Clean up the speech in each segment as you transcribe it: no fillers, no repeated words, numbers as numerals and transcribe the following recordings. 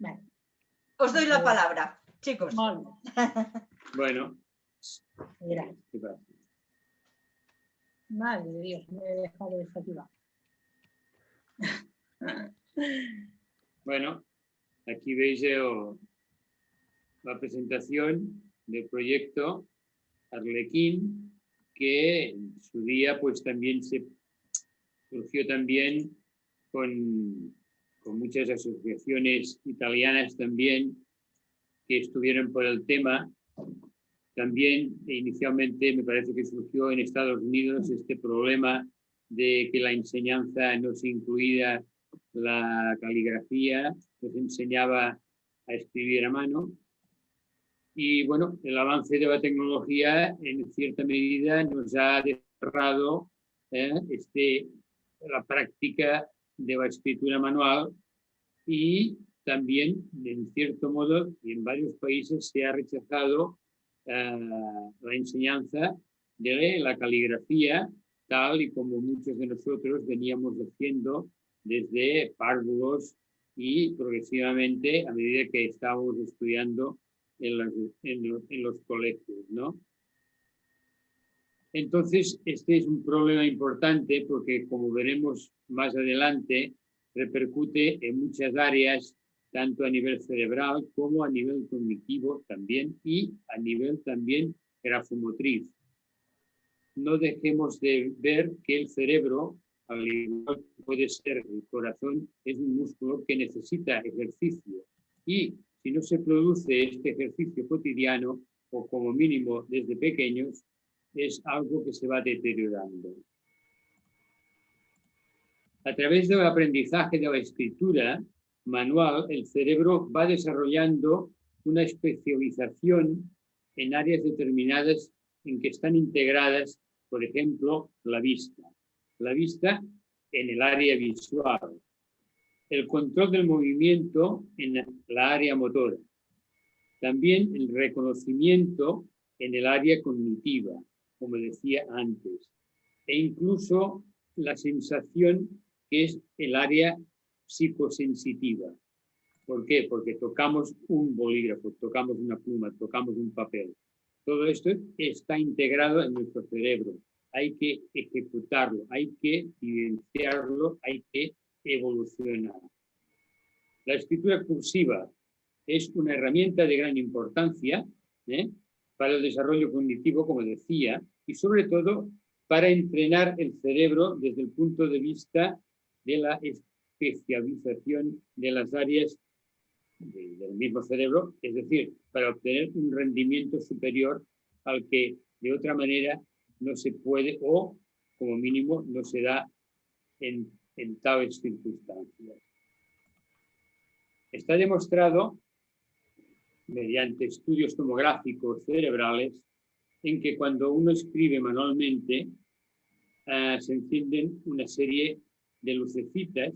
Vale. Os doy la palabra, chicos. Molt bé. Bueno, Mira. ¿qué pasa? Madre de Dios, me he dejado desactivar. Bueno, aquí veis la presentación del proyecto Arlequín, que en su día pues también surgió también con muchas asociaciones italianas también que estuvieron por el tema. También inicialmente me parece que surgió en Estados Unidos este problema de que la enseñanza no se incluía la caligrafía, nos enseñaba a escribir a mano. Y bueno, el avance de la tecnología en cierta medida nos ha desterrado la práctica de la escritura manual, y también, en cierto modo, y en varios países se ha rechazado la enseñanza de la caligrafía, tal y como muchos de nosotros veníamos haciendo desde párvulos y progresivamente a medida que estábamos estudiando en los colegios, ¿no? Entonces, este es un problema importante porque, como veremos más adelante, repercute en muchas áreas, tanto a nivel cerebral como a nivel cognitivo también, y a nivel también grafomotriz. No dejemos de ver que el cerebro, al igual que puede ser el corazón, es un músculo que necesita ejercicio. Y si no se produce este ejercicio cotidiano, o como mínimo desde pequeños, es algo que se va deteriorando. A través del aprendizaje de la escritura manual, el cerebro va desarrollando una especialización en áreas determinadas en que están integradas, por ejemplo, la vista. La vista en el área visual, el control del movimiento en la área motora, también el reconocimiento en el área cognitiva, como decía antes, e incluso la sensación, que es el área psicosensitiva. ¿Por qué? Porque tocamos un bolígrafo, tocamos una pluma, tocamos un papel. Todo esto está integrado en nuestro cerebro. Hay que ejecutarlo, hay que vivenciarlo, hay que evolucionar. La escritura cursiva es una herramienta de gran importancia para el desarrollo cognitivo, como decía, y sobre todo para entrenar el cerebro desde el punto de vista de la especialización de las áreas del mismo cerebro, es decir, para obtener un rendimiento superior al que de otra manera no se puede, o como mínimo no se da en tales circunstancias. Está demostrado mediante estudios tomográficos cerebrales en que cuando uno escribe manualmente se encienden una serie de lucecitas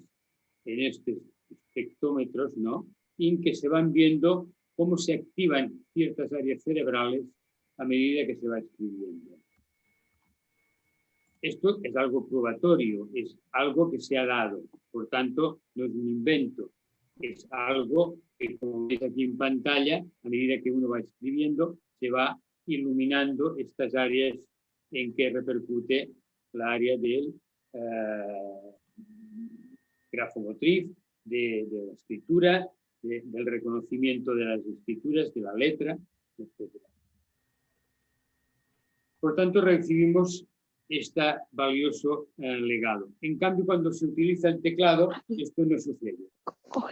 en estos espectrómetros, ¿no? En que se van viendo cómo se activan ciertas áreas cerebrales a medida que se va escribiendo. Esto es algo probatorio, es algo que se ha dado, por tanto no es un invento, es algo que, como veis aquí en pantalla, a medida que uno va escribiendo, se va iluminando estas áreas en que repercute la área del grafomotriz, de la escritura, del reconocimiento de las escrituras, de la letra, etc. Por tanto, recibimos este valioso legado. En cambio, cuando se utiliza el teclado, esto no sucede.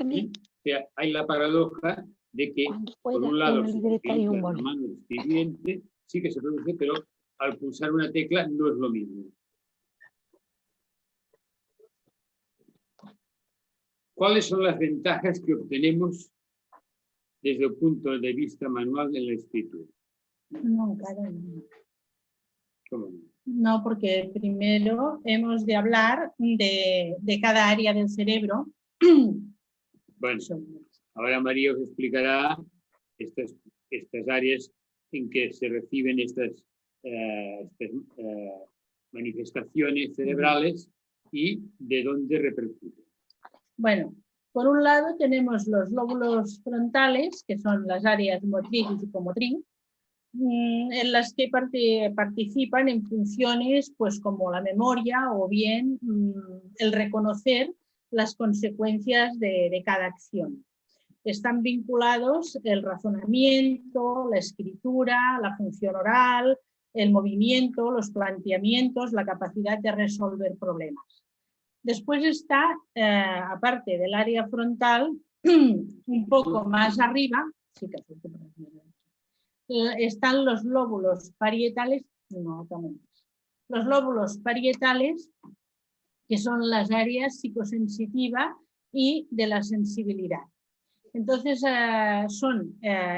¿Sí? O sea, hay la paradoja de que, por un lado, se utiliza la mano del escribiente, sí que se produce, pero al pulsar una tecla no es lo mismo. ¿Cuáles son las ventajas que obtenemos desde el punto de vista manual en la escritura? No, claro, no. ¿Cómo no? No, porque primero hemos de hablar de cada área del cerebro. Bueno, ahora María os explicará estas áreas en que se reciben estas manifestaciones cerebrales y de dónde repercuten. Bueno, Por un lado tenemos los lóbulos frontales, que son las áreas motriz y psicomotriz, en las que participan en funciones pues, como la memoria o bien el reconocer las consecuencias de cada acción. Están vinculados el razonamiento, la escritura, la función oral, el movimiento, los planteamientos, la capacidad de resolver problemas. Después está, aparte del área frontal, un poco más arriba, sí que están los lóbulos parietales, los lóbulos parietales, que son las áreas psicosensitiva y de la sensibilidad. Entonces,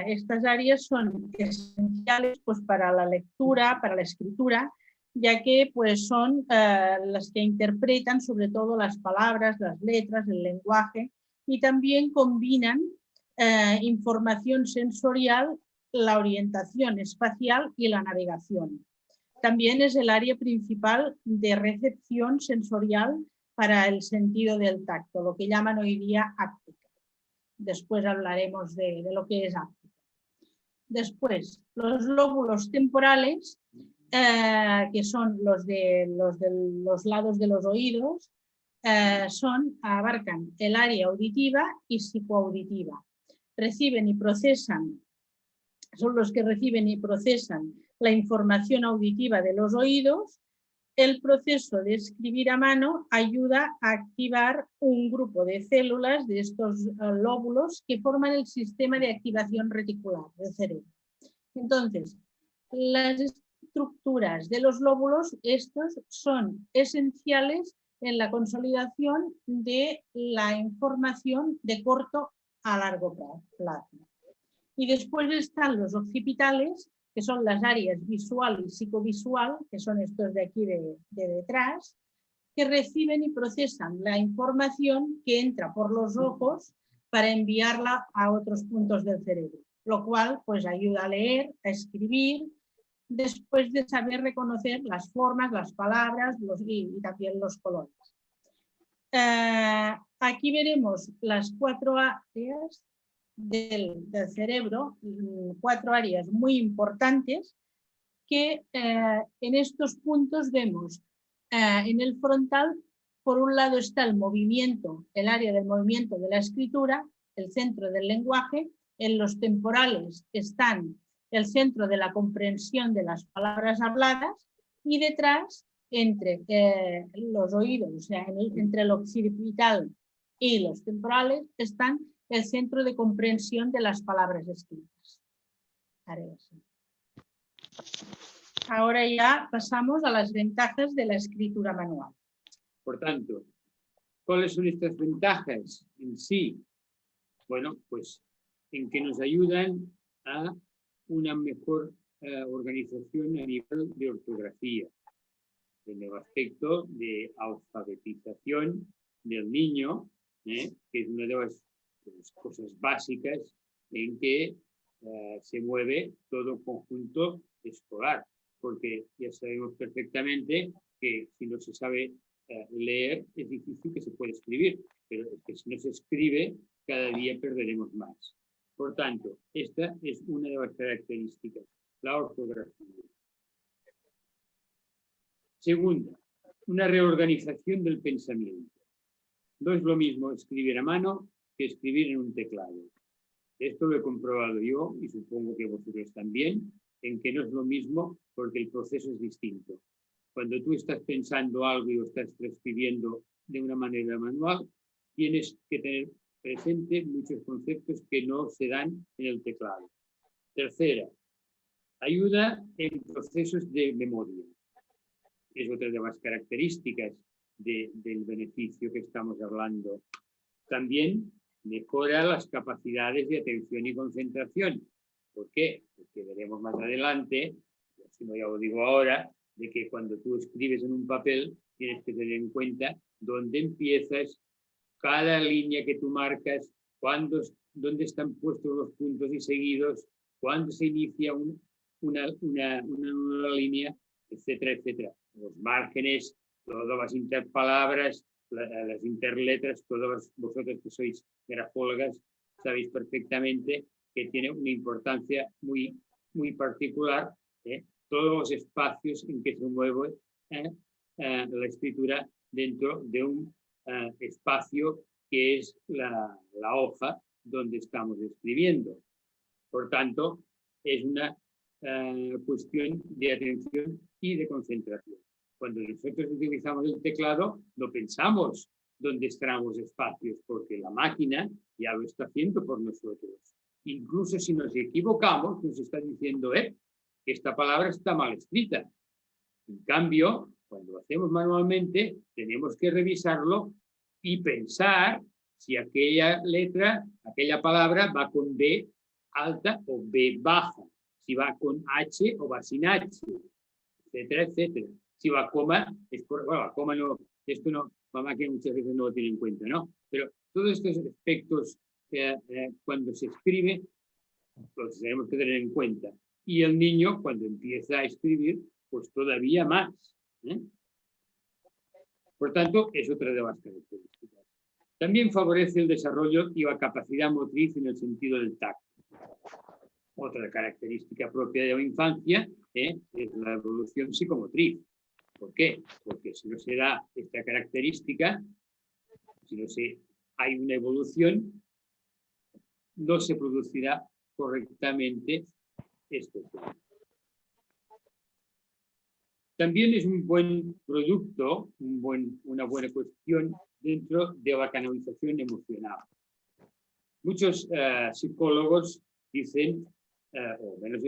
estas áreas son esenciales pues, para la lectura, para la escritura, ya que pues, son las que interpretan sobre todo las palabras, las letras, el lenguaje y también combinan información sensorial, la orientación espacial y la navegación. También es el área principal de recepción sensorial para el sentido del tacto, lo que llaman hoy día áptica. Después hablaremos de lo que es áptica. Después, los lóbulos temporales, que son los de los lados de los oídos, abarcan el área auditiva y psicoauditiva. Reciben y procesan, son los que reciben y procesan la información auditiva de los oídos. El proceso de escribir a mano ayuda a activar un grupo de células de estos lóbulos que forman el sistema de activación reticular del cerebro. Entonces, las estructuras de los lóbulos, estos son esenciales en la consolidación de la información de corto a largo plazo. Y después están los occipitales, que son las áreas visual y psicovisual, que son estos de aquí de detrás, que reciben y procesan la información que entra por los ojos para enviarla a otros puntos del cerebro, lo cual pues ayuda a leer, a escribir, después de saber reconocer las formas, las palabras y también los colores. Aquí veremos las 4 áreas del cerebro, 4 áreas muy importantes que en estos puntos vemos en el frontal, por un lado está el movimiento, el área del movimiento de la escritura, el centro del lenguaje. En los temporales están el centro de la comprensión de las palabras habladas y detrás, entre los oídos, o sea, entre el occipital y los temporales, están el centro de comprensión de las palabras escritas. Ahora ya pasamos a las ventajas de la escritura manual. Por tanto, ¿cuáles son estas ventajas en sí? Bueno, pues en que nos ayudan a una mejor organización a nivel de ortografía, en el aspecto de alfabetización del niño, que es una de las cosas básicas en que se mueve todo conjunto escolar, porque ya sabemos perfectamente que si no se sabe leer es difícil que se pueda escribir, pero es que si no se escribe cada día perderemos más. Por tanto, esta es una de las características, la ortografía. Segunda, una reorganización del pensamiento. No es lo mismo escribir a mano que escribir en un teclado. Esto lo he comprobado yo y supongo que vosotros también, en que no es lo mismo porque el proceso es distinto. Cuando tú estás pensando algo y lo estás escribiendo de una manera manual, tienes que tener presente muchos conceptos que no se dan en el teclado. Tercera, ayuda en procesos de memoria. Es otra de las características del beneficio que estamos hablando. También mejora las capacidades de atención y concentración. ¿Por qué? Porque veremos más adelante, si no ya lo digo ahora, de que cuando tú escribes en un papel tienes que tener en cuenta dónde empiezas, cada línea que tú marcas, dónde están puestos los puntos y seguidos, cuándo se inicia una línea, etcétera, etcétera. Los márgenes, todas las interpalabras, las interletras, todos vosotros que sois grafólogas, sabéis perfectamente que tiene una importancia muy, muy particular, todos los espacios en que se mueve la escritura dentro de un espacio que es la hoja donde estamos escribiendo. Por tanto, es una cuestión de atención y de concentración. Cuando nosotros utilizamos el teclado, no pensamos dónde están los espacios, porque la máquina ya lo está haciendo por nosotros. Incluso si nos equivocamos, nos está diciendo que esta palabra está mal escrita. En cambio, cuando lo hacemos manualmente, tenemos que revisarlo y pensar si aquella letra, aquella palabra va con B alta o B baja, si va con H o va sin H, etcétera, etcétera. Si va coma, bueno, coma no, esto no, mamá que muchas veces no lo tiene en cuenta, ¿no? Pero todos estos aspectos cuando se escribe, los tenemos que tener en cuenta. Y el niño, cuando empieza a escribir, pues todavía más. Por tanto, es otra de las características. También favorece el desarrollo y la capacidad motriz en el sentido del tacto. Otra característica propia de la infancia es la evolución psicomotriz. ¿Por qué? Porque si no se da esta característica, si no hay una evolución, no se producirá correctamente este tema. También es un buen producto, una buena cuestión dentro de la canalización emocional. Muchos psicólogos dicen, o menos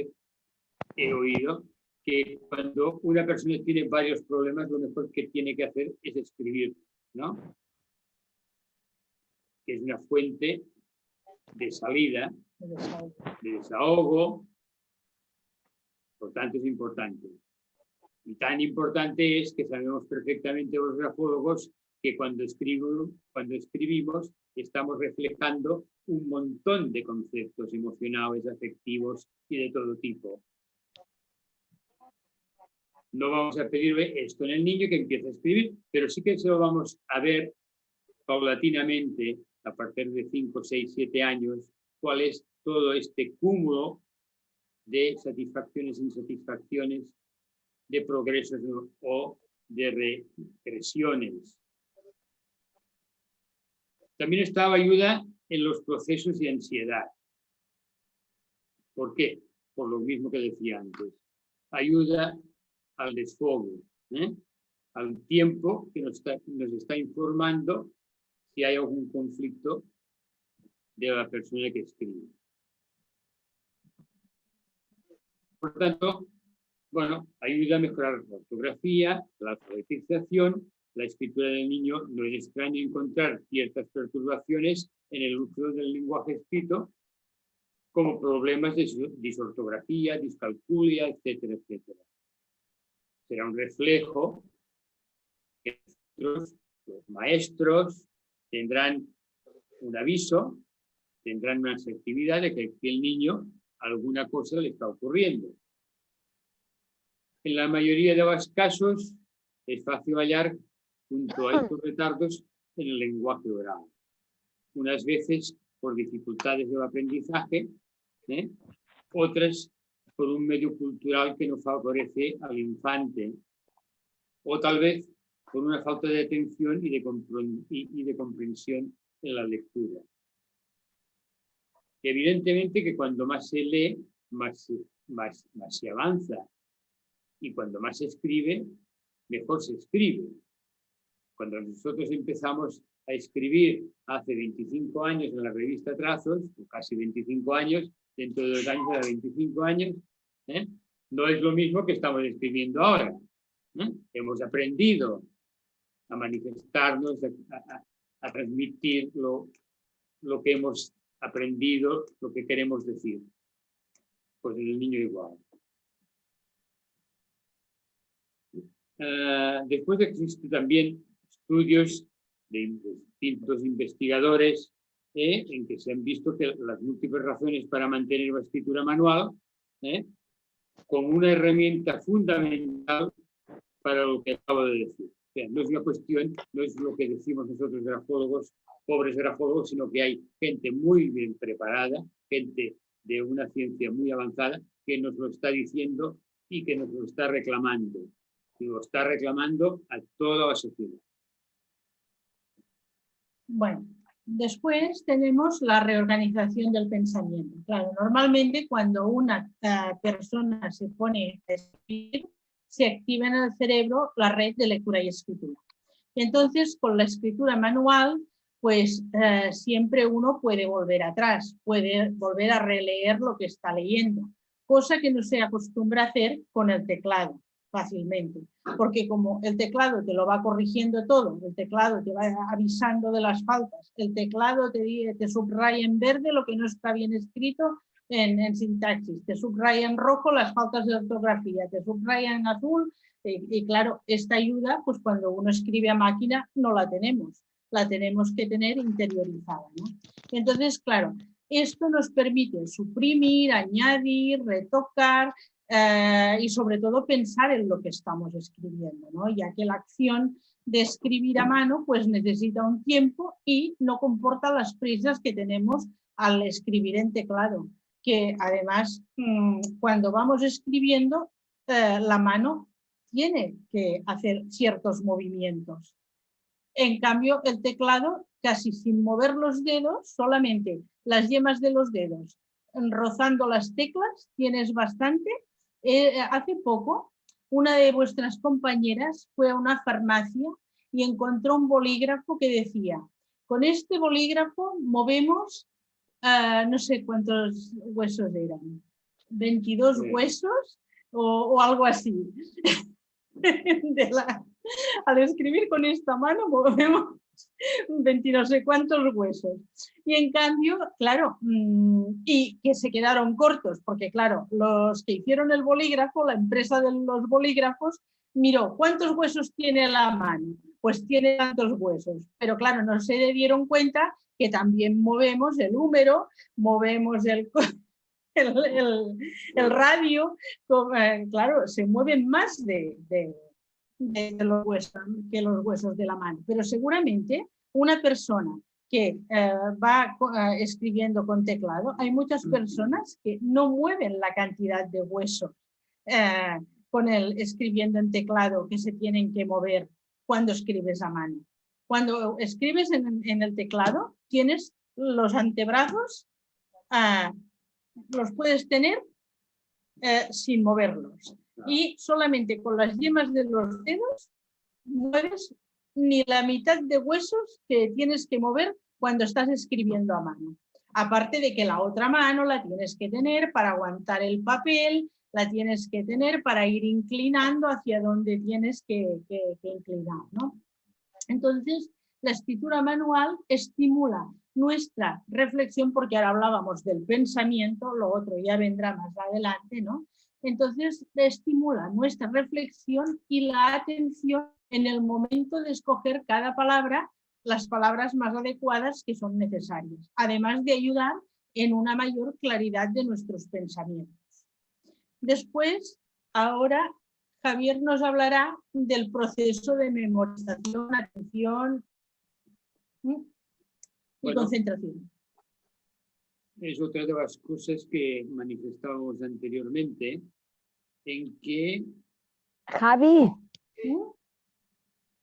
he oído, que cuando una persona tiene varios problemas, lo mejor que tiene que hacer es escribir, ¿no? Que es una fuente de salida, de desahogo, por tanto es importante. Y tan importante es que sabemos perfectamente los grafólogos que cuando escribimos estamos reflejando un montón de conceptos emocionales, afectivos y de todo tipo. No vamos a pedirle esto en el niño que empiece a escribir, pero sí que se lo vamos a ver paulatinamente a partir de 5, 6, 7 años, cuál es todo este cúmulo de satisfacciones e insatisfacciones, de progresos o de regresiones. También estaba ayuda en los procesos de ansiedad. ¿Por qué? Por lo mismo que decía antes. Ayuda al desfogue, al tiempo que nos está informando si hay algún conflicto de la persona que escribe. Por tanto, bueno, ayuda a mejorar la ortografía, la alfabetización, la escritura del niño. No es extraño encontrar ciertas perturbaciones en el uso del lenguaje escrito, como problemas de disortografía, discalculia, etcétera, etcétera. Será un reflejo que los maestros tendrán un aviso, tendrán una actividad de que el niño alguna cosa le está ocurriendo. En la mayoría de los casos es fácil hallar junto a estos retardos en el lenguaje oral. Unas veces por dificultades del aprendizaje, otras por un medio cultural que no favorece al infante, o tal vez por una falta de atención y de comprensión en la lectura. Evidentemente que cuando más se lee, más se avanza. Y cuando más se escribe, mejor se escribe. Cuando nosotros empezamos a escribir hace 25 años en la revista Trazos, o casi 25 años, dentro de 2 años de 25 años, no es lo mismo que estamos escribiendo ahora. Hemos aprendido a manifestarnos, a transmitir lo que hemos aprendido, lo que queremos decir. Pues en el niño igual. Después existen también estudios de distintos investigadores en que se han visto que las múltiples razones para mantener la escritura manual como una herramienta fundamental para lo que acabo de decir. sea, no es una cuestión, no es lo que decimos nosotros grafólogos, pobres grafólogos, sino que hay gente muy bien preparada, gente de una ciencia muy avanzada, que nos lo está diciendo y que nos lo está reclamando. Y lo está reclamando a toda la sociedad. Bueno, después tenemos la reorganización del pensamiento. Claro, normalmente cuando una persona se pone a escribir, se activa en el cerebro la red de lectura y escritura. Entonces, con la escritura manual, pues siempre uno puede volver atrás, puede volver a releer lo que está leyendo, cosa que no se acostumbra a hacer con el teclado fácilmente, porque como el teclado te lo va corrigiendo todo, el teclado te va avisando de las faltas, el teclado te subraya en verde lo que no está bien escrito en sintaxis, te subraya en rojo las faltas de ortografía, te subraya en azul, y claro, esta ayuda, pues cuando uno escribe a máquina no la tenemos que tener interiorizada, ¿no? Entonces, claro, esto nos permite suprimir, añadir, retocar, y sobre todo pensar en lo que estamos escribiendo, ¿no? Ya que la acción de escribir a mano pues necesita un tiempo y no comporta las prisas que tenemos al escribir en teclado, que además cuando vamos escribiendo la mano tiene que hacer ciertos movimientos. En cambio, el teclado, casi sin mover los dedos, solamente las yemas de los dedos rozando las teclas, tienes bastante. Hace poco, una de vuestras compañeras fue a una farmacia y encontró un bolígrafo que decía, con este bolígrafo movemos, no sé cuántos huesos eran, 22 huesos o algo así. Al escribir con esta mano movemos 20 no sé cuántos huesos. Y en cambio, claro, y que se quedaron cortos, porque claro, los que hicieron el bolígrafo, la empresa de los bolígrafos, miró, ¿cuántos huesos tiene la mano? Pues tiene tantos huesos. Pero claro, no se dieron cuenta que también movemos el húmero, movemos el radio, claro, se mueven más de los huesos, que los huesos de la mano. Pero seguramente una persona que va escribiendo con teclado, hay muchas personas que no mueven la cantidad de huesos con el escribiendo en teclado que se tienen que mover cuando escribes a mano. Cuando escribes en el teclado, tienes los antebrazos, los puedes tener sin moverlos. Y solamente con las yemas de los dedos mueves ni la mitad de huesos que tienes que mover cuando estás escribiendo a mano. Aparte de que la otra mano la tienes que tener para aguantar el papel, la tienes que tener para ir inclinando hacia donde tienes que inclinar, ¿no? Entonces, la escritura manual estimula nuestra reflexión, porque ahora hablábamos del pensamiento, lo otro ya vendrá más adelante, ¿no? Entonces, estimula nuestra reflexión y la atención en el momento de escoger cada palabra, las palabras más adecuadas que son necesarias, además de ayudar en una mayor claridad de nuestros pensamientos. Después, ahora, Javier nos hablará del proceso de memorización, atención y concentración. Es otra de las cosas que manifestábamos anteriormente, en que... Javi.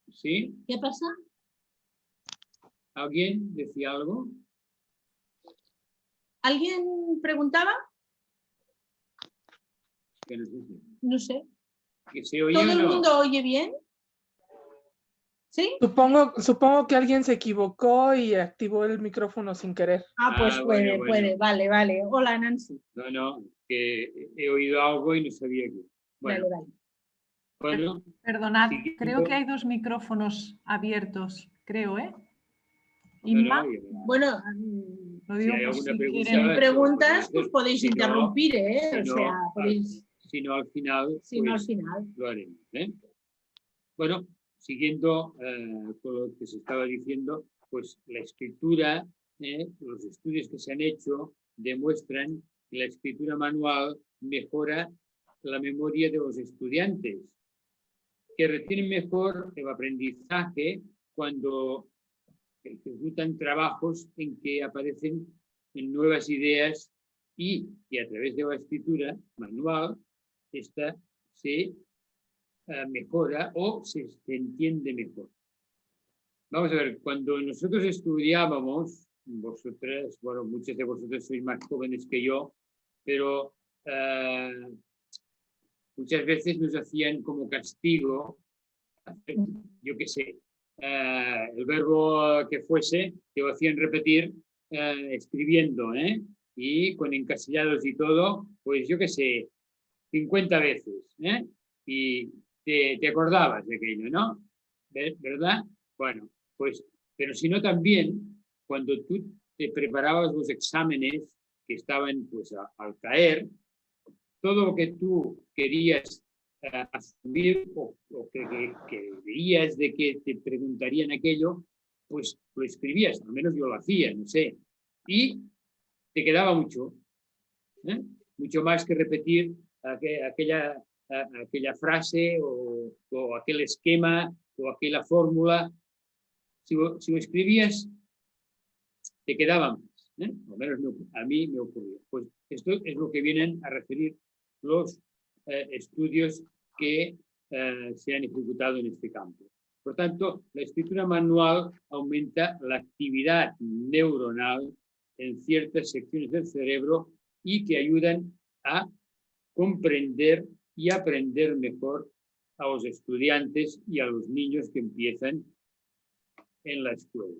¿Sí? ¿Qué pasa? ¿Alguien decía algo? ¿Alguien preguntaba? Que no sé. No sé. ¿Que se oye ¿Todo o el no? mundo oye bien? ¿Sí? Supongo que alguien se equivocó y activó el micrófono sin querer. Pues puede, bueno. puede. Vale. Hola, Nancy. No, que he oído algo y no sabía qué. Bueno, Vale. Bueno, Perdonad, siguiendo. creo que hay 2 micrófonos abiertos, creo, ¿eh? No, Inma, Bueno, lo si digo hay por alguna si pregunta, si quieren. preguntas, pues podéis Si no, interrumpir, ¿eh? si O no, sea, podéis... Si no, al final, Si no, al pues, final. lo haremos. Bueno, siguiendo con lo que se estaba diciendo, pues la escritura, los estudios que se han hecho demuestran que la escritura manual mejora la memoria de los estudiantes. que retienen mejor el aprendizaje cuando ejecutan trabajos en que aparecen nuevas ideas y que a través de la escritura manual esta se mejora o se entiende mejor. Vamos a ver, cuando nosotros estudiábamos, vosotras, bueno, muchos de vosotros sois más jóvenes que yo, pero muchas veces nos hacían como castigo, yo qué sé, el verbo que fuese, que lo hacían repetir escribiendo, y con encasillados y todo, pues yo qué sé, 50 veces, y te acordabas de aquello, ¿no? ¿Verdad? Bueno, pues, pero si no también, cuando tú te preparabas los exámenes que estaban pues al caer, todo lo que tú querías asumir o que veías de que te preguntarían aquello, pues lo escribías, al menos yo lo hacía, no sé, y te quedaba mucho, mucho más que repetir aquella frase o aquel esquema o aquella fórmula. Si lo escribías, te quedaba más, al menos a mí me ocurrió. Pues esto es lo que vienen a referir los estudios que se han ejecutado en este campo. Por tanto, la escritura manual aumenta la actividad neuronal en ciertas secciones del cerebro y que ayudan a comprender y aprender mejor a los estudiantes y a los niños que empiezan en la escuela.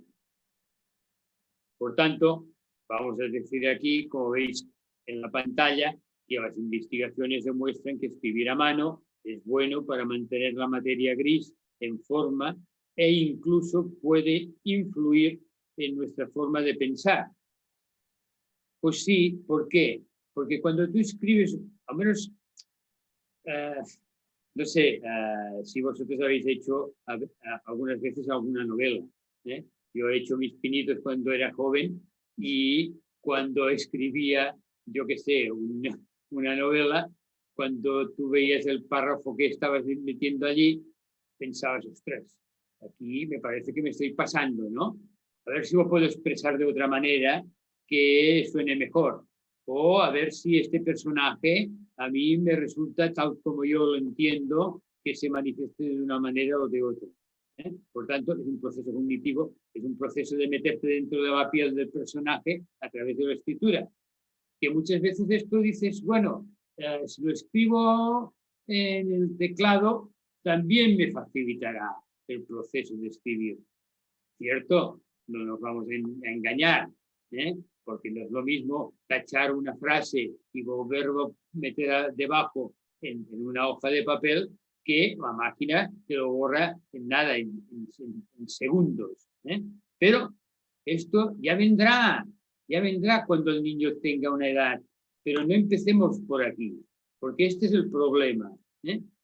Por tanto, vamos a decir aquí, como veis en la pantalla, que las investigaciones demuestran que escribir a mano es bueno para mantener la materia gris en forma e incluso puede influir en nuestra forma de pensar. Pues sí, ¿por qué? Porque cuando tú escribes, al menos, no sé si vosotros habéis hecho algunas veces alguna novela. Yo he hecho mis pinitos cuando era joven y cuando escribía, yo qué sé, una novela, cuando tú veías el párrafo que estabas metiendo allí, pensabas, ostras, aquí me parece que me estoy pasando, ¿no? A ver si lo puedo expresar de otra manera que suene mejor. O a ver si este personaje a mí me resulta tal como yo lo entiendo, que se manifieste de una manera o de otra. Por tanto, es un proceso cognitivo, es un proceso de meterte dentro de la piel del personaje a través de la escritura. Que muchas veces esto dices, bueno, si lo escribo en el teclado, también me facilitará el proceso de escribir. ¿Cierto? No nos vamos a engañar, porque no es lo mismo tachar una frase y volverlo a meter debajo en una hoja de papel que la máquina te lo borra en nada, en segundos. Pero esto ya vendrá cuando el niño tenga una edad, pero no empecemos por aquí, porque este es el problema.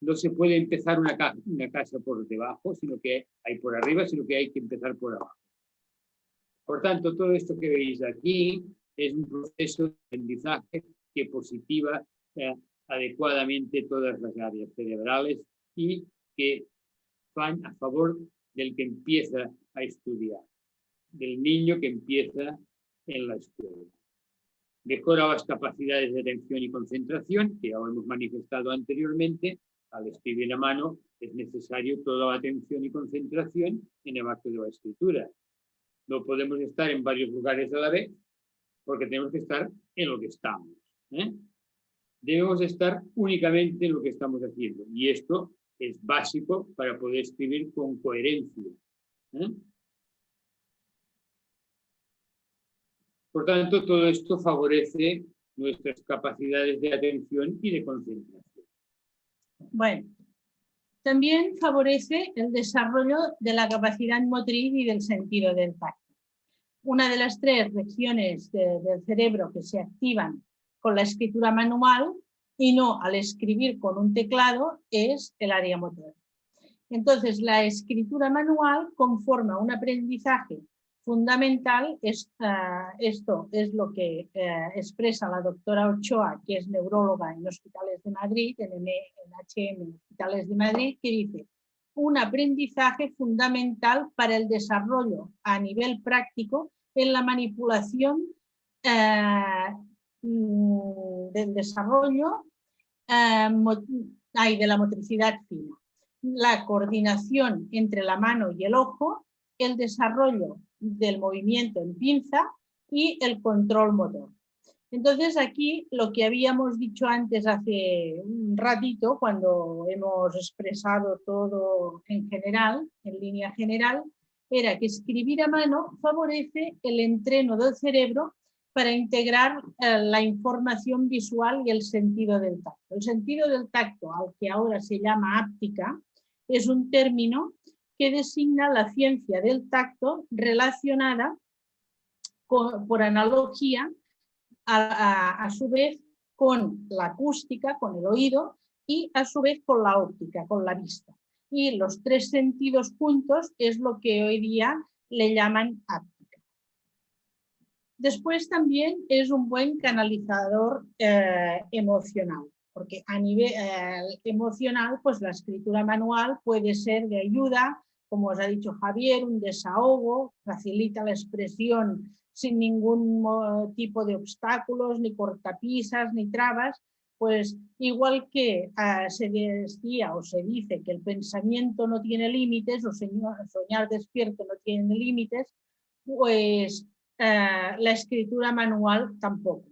No se puede empezar una casa por debajo, sino que hay por arriba, sino que hay que empezar por abajo. Por tanto, todo esto que veis aquí es un proceso de aprendizaje que positiva adecuadamente todas las áreas cerebrales y que van a favor del que empieza a estudiar, del niño que empieza en la escuela. Mejora las capacidades de atención y concentración, que ya lo hemos manifestado anteriormente. Al escribir a mano es necesario toda la atención y concentración en el acto de la escritura. No podemos estar en varios lugares a la vez porque tenemos que estar en lo que estamos. Debemos estar únicamente en lo que estamos haciendo y esto es básico para poder escribir con coherencia. Por tanto, todo esto favorece nuestras capacidades de atención y de concentración. Bueno, también favorece el desarrollo de la capacidad motriz y del sentido del tacto. Una de las 3 regiones del cerebro que se activan con la escritura manual y no al escribir con un teclado es el área motora. Entonces, la escritura manual conforma un aprendizaje fundamental. Esto es lo que expresa la doctora Ochoa, que es neuróloga en Hospitales de Madrid, en HM Hospitales de Madrid, que dice: un aprendizaje fundamental para el desarrollo a nivel práctico en la manipulación del desarrollo de la motricidad fina, la coordinación entre la mano y el ojo, el desarrollo del movimiento en pinza y el control motor. Entonces aquí lo que habíamos dicho antes hace un ratito, cuando hemos expresado todo en general, en línea general, era que escribir a mano favorece el entreno del cerebro para integrar la información visual y el sentido del tacto. El sentido del tacto, al que ahora se llama áptica, es un término que designa la ciencia del tacto relacionada por analogía a su vez con la acústica, con el oído, y a su vez con la óptica, con la vista. Y los tres sentidos juntos es lo que hoy día le llaman áptica. Después también es un buen canalizador emocional, porque a nivel emocional, pues la escritura manual puede ser de ayuda, como os ha dicho Javier, un desahogo, facilita la expresión sin ningún tipo de obstáculos, ni cortapisas, ni trabas, pues igual que se decía o se dice que el pensamiento no tiene límites, o soñar despierto no tiene límites, pues la escritura manual tampoco.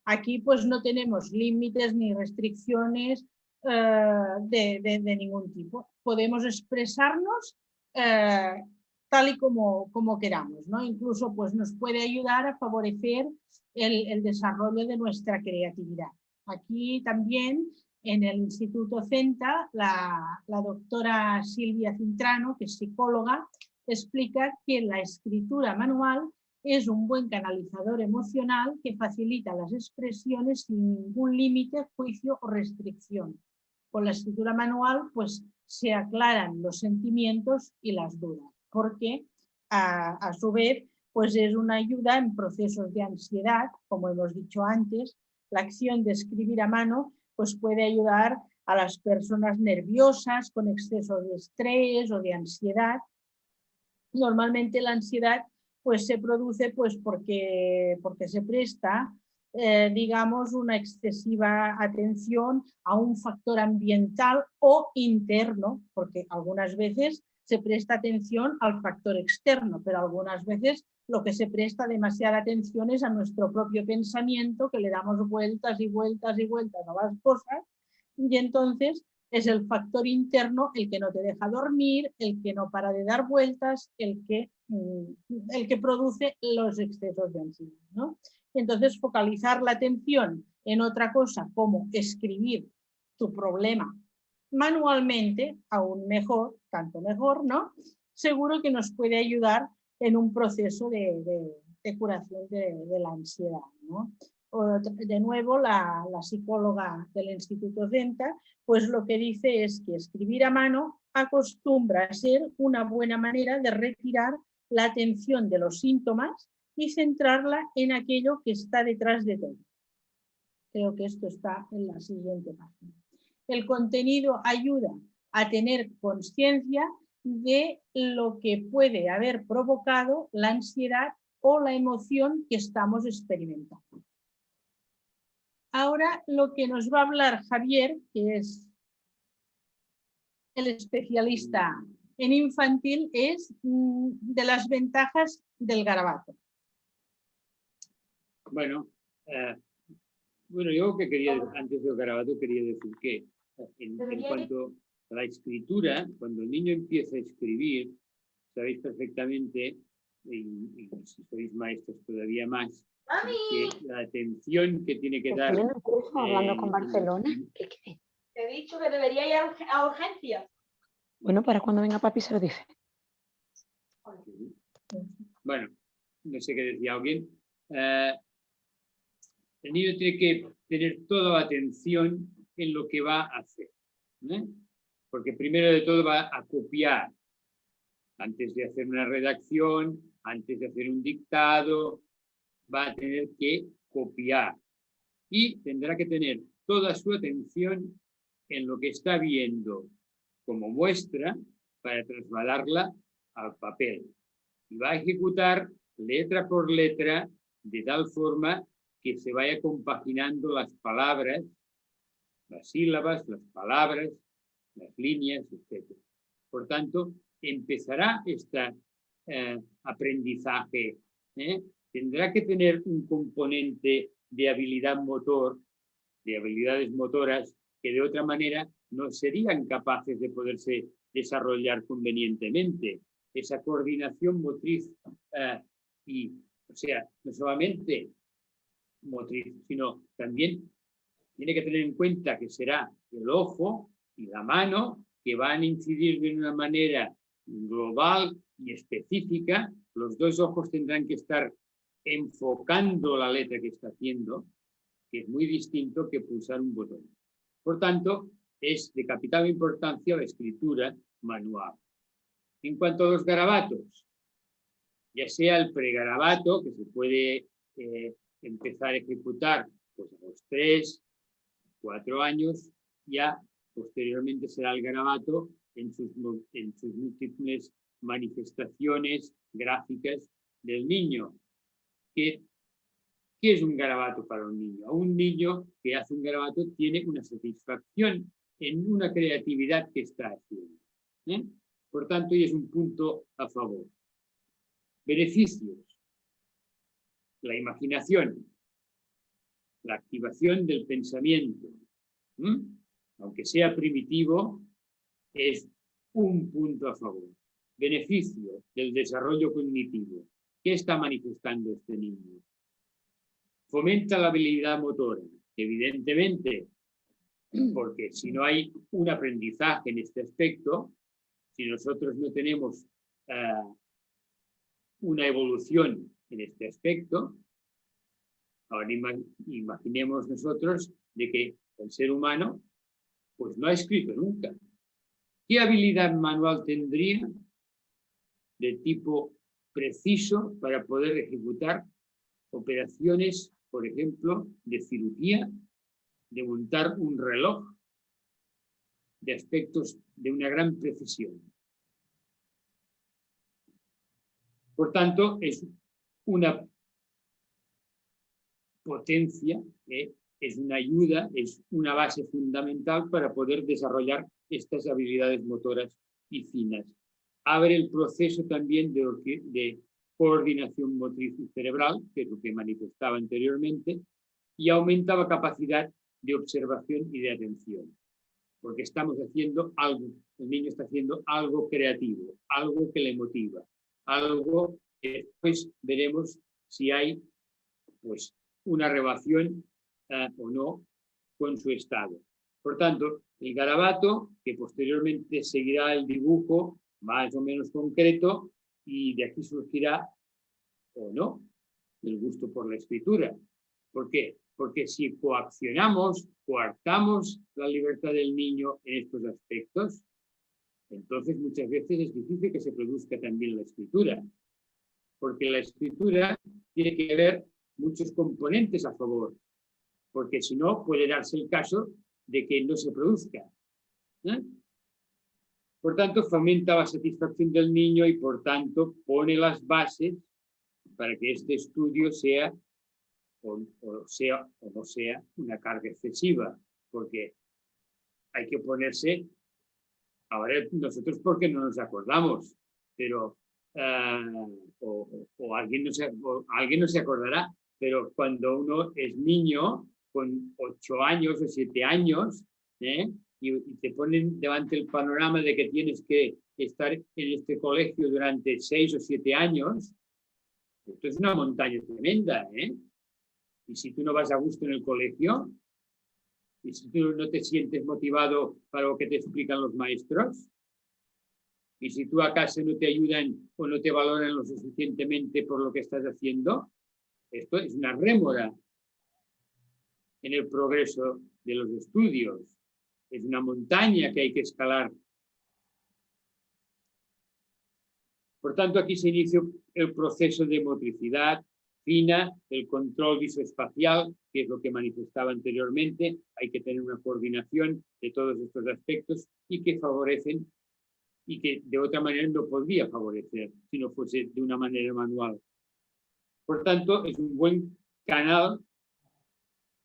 Aquí pues no tenemos límites ni restricciones de ningún tipo. Podemos expresarnos tal y como queramos, ¿no? Incluso pues, nos puede ayudar a favorecer el desarrollo de nuestra creatividad. Aquí también en el Instituto CENTA, la doctora Silvia Cintrano, que es psicóloga, explica que la escritura manual es un buen canalizador emocional que facilita las expresiones sin ningún límite, juicio o restricción. Con la escritura manual pues, se aclaran los sentimientos y las dudas, porque a su vez pues es una ayuda en procesos de ansiedad, como hemos dicho antes. La acción de escribir a mano pues puede ayudar a las personas nerviosas con exceso de estrés o de ansiedad. Normalmente la ansiedad pues se produce pues porque se presta digamos una excesiva atención a un factor ambiental o interno, porque algunas veces se presta atención al factor externo, pero algunas veces lo que se presta demasiada atención es a nuestro propio pensamiento, que le damos vueltas y vueltas y vueltas a las cosas, y entonces es el factor interno el que no te deja dormir, el que no para de dar vueltas, el que produce los excesos de ansiedad, ¿no? Entonces, focalizar la atención en otra cosa como escribir tu problema manualmente, aún mejor, tanto mejor, ¿no? Seguro que nos puede ayudar en un proceso de curación de la ansiedad, ¿no? De nuevo, la psicóloga del Instituto CENTA, pues lo que dice es que escribir a mano acostumbra a ser una buena manera de retirar la atención de los síntomas y centrarla en aquello que está detrás de todo. Creo que esto está en la siguiente página. El contenido ayuda a tener conciencia de lo que puede haber provocado la ansiedad o la emoción que estamos experimentando. Ahora lo que nos va a hablar Javier, que es el especialista en infantil, es de las ventajas del garabato. Bueno, yo que quería, antes del garabato, quería decir que en cuanto a la escritura, cuando el niño empieza a escribir, sabéis perfectamente, y si sois maestros todavía más, que la atención que tiene que dar... ¿En el curso hablando con Barcelona? ¿Qué? Te he dicho que debería ir a urgencias. Bueno, para cuando venga papi se lo dice. Bueno, no sé qué decía alguien. El niño tiene que tener toda la atención en lo que va a hacer, ¿eh? Porque primero de todo va a copiar. Antes de hacer una redacción, antes de hacer un dictado, va a tener que copiar. Y tendrá que tener toda su atención en lo que está viendo como muestra para trasladarla al papel. Y va a ejecutar letra por letra de tal forma que se vaya compaginando las palabras, las sílabas, las palabras, las líneas, etc. Por tanto, empezará este aprendizaje. Tendrá que tener un componente de habilidad motor, de habilidades motoras, que de otra manera no serían capaces de poderse desarrollar convenientemente. Esa coordinación motriz o sea, no solamente motriz, sino también tiene que tener en cuenta que será el ojo y la mano que van a incidir de una manera global y específica. Los dos ojos tendrán que estar enfocando la letra que está haciendo, que es muy distinto que pulsar un botón. Por tanto, es de capital importancia la escritura manual. En cuanto a los garabatos, ya sea el pregarabato, que se puede empezar a ejecutar pues, a los 3, 4 años, ya posteriormente será el garabato en sus múltiples manifestaciones gráficas del niño. ¿Qué es un garabato para un niño? Un niño que hace un garabato tiene una satisfacción en una creatividad que está haciendo. Por tanto, y es un punto a favor. Beneficios. La imaginación. La activación del pensamiento. Aunque sea primitivo, es un punto a favor. Beneficio del desarrollo cognitivo. ¿Qué está manifestando este niño? Fomenta la habilidad motora, evidentemente, porque si no hay un aprendizaje en este aspecto, si nosotros no tenemos una evolución en este aspecto, ahora imaginemos nosotros de que el ser humano pues no ha escrito nunca. ¿Qué habilidad manual tendría de tipo preciso para poder ejecutar operaciones, por ejemplo, de cirugía, de montar un reloj, de aspectos de una gran precisión? Por tanto, es una potencia, es una ayuda, es una base fundamental para poder desarrollar estas habilidades motoras y finas. Abre el proceso también de coordinación motriz y cerebral, que es lo que manifestaba anteriormente, y aumenta la capacidad de observación y de atención, porque estamos haciendo algo, el niño está haciendo algo creativo, algo que le motiva, algo que después veremos si hay pues, una relación o no con su estado. Por tanto, el garabato, que posteriormente seguirá el dibujo más o menos concreto, y de aquí surgirá, o no, el gusto por la escritura. ¿Por qué? Porque si coaccionamos, coartamos la libertad del niño en estos aspectos, entonces muchas veces es difícil que se produzca también la escritura. Porque la escritura tiene que haber muchos componentes a favor, porque si no puede darse el caso de que no se produzca. Por tanto, fomenta la satisfacción del niño y por tanto pone las bases para que este estudio sea o no sea una carga excesiva, porque hay que ponerse, ahora nosotros porque no nos acordamos, pero alguien no se acordará, pero cuando uno es niño, con 8 años o 7 años, y te ponen delante el panorama de que tienes que estar en este colegio durante 6 o 7 años, esto es una montaña tremenda, Y si tú no vas a gusto en el colegio, y si tú no te sientes motivado para lo que te explican los maestros, y si tú a casa no te ayudan o no te valoran lo suficientemente por lo que estás haciendo, esto es una rémora en el progreso de los estudios. Es una montaña que hay que escalar. Por tanto, aquí se inicia el proceso de motricidad fina, el control visoespacial, que es lo que manifestaba anteriormente. Hay que tener una coordinación de todos estos aspectos y que favorecen y que de otra manera no podría favorecer si no fuese de una manera manual. Por tanto, es un buen canal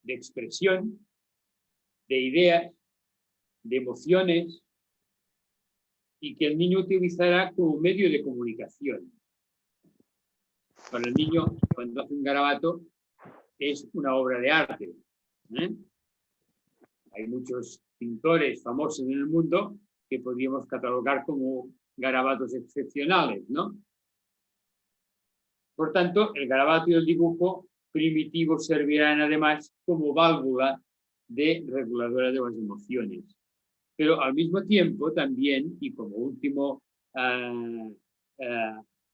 de expresión, de ideas, de emociones, y que el niño utilizará como medio de comunicación. Para el niño, cuando hace un garabato, es una obra de arte. Hay muchos pintores famosos en el mundo que podríamos catalogar como garabatos excepcionales, ¿no? Por tanto, el garabato y el dibujo primitivo servirán además como válvula de reguladora de las emociones. Pero al mismo tiempo también, y como último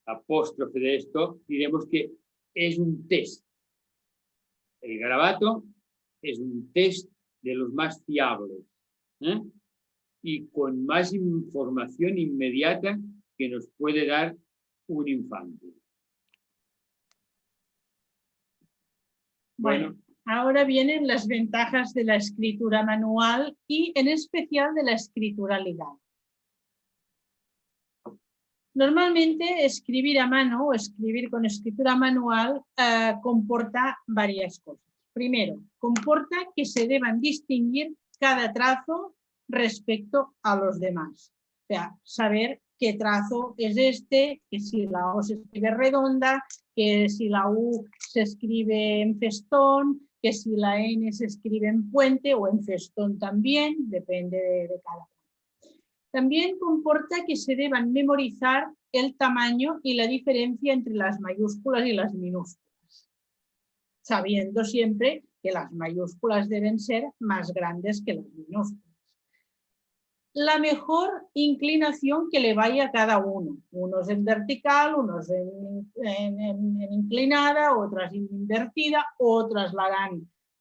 apóstrofe de esto, diremos que es un test. El garabato es un test de los más fiables, y con más información inmediata que nos puede dar un infante. Bueno, ahora vienen las ventajas de la escritura manual y en especial de la escritura ligada. Normalmente escribir a mano o escribir con escritura manual comporta varias cosas. Primero, comporta que se deban distinguir cada trazo respecto a los demás. O sea, saber qué trazo es este, que si la O se escribe redonda, que si la U se escribe en festón, que si la N se escribe en puente o en festón también, depende de cada uno. También comporta que se deban memorizar el tamaño y la diferencia entre las mayúsculas y las minúsculas, sabiendo siempre que las mayúsculas deben ser más grandes que las minúsculas. La mejor inclinación que le vaya a cada uno. Unos en vertical, unos en inclinada, otras invertida, otras la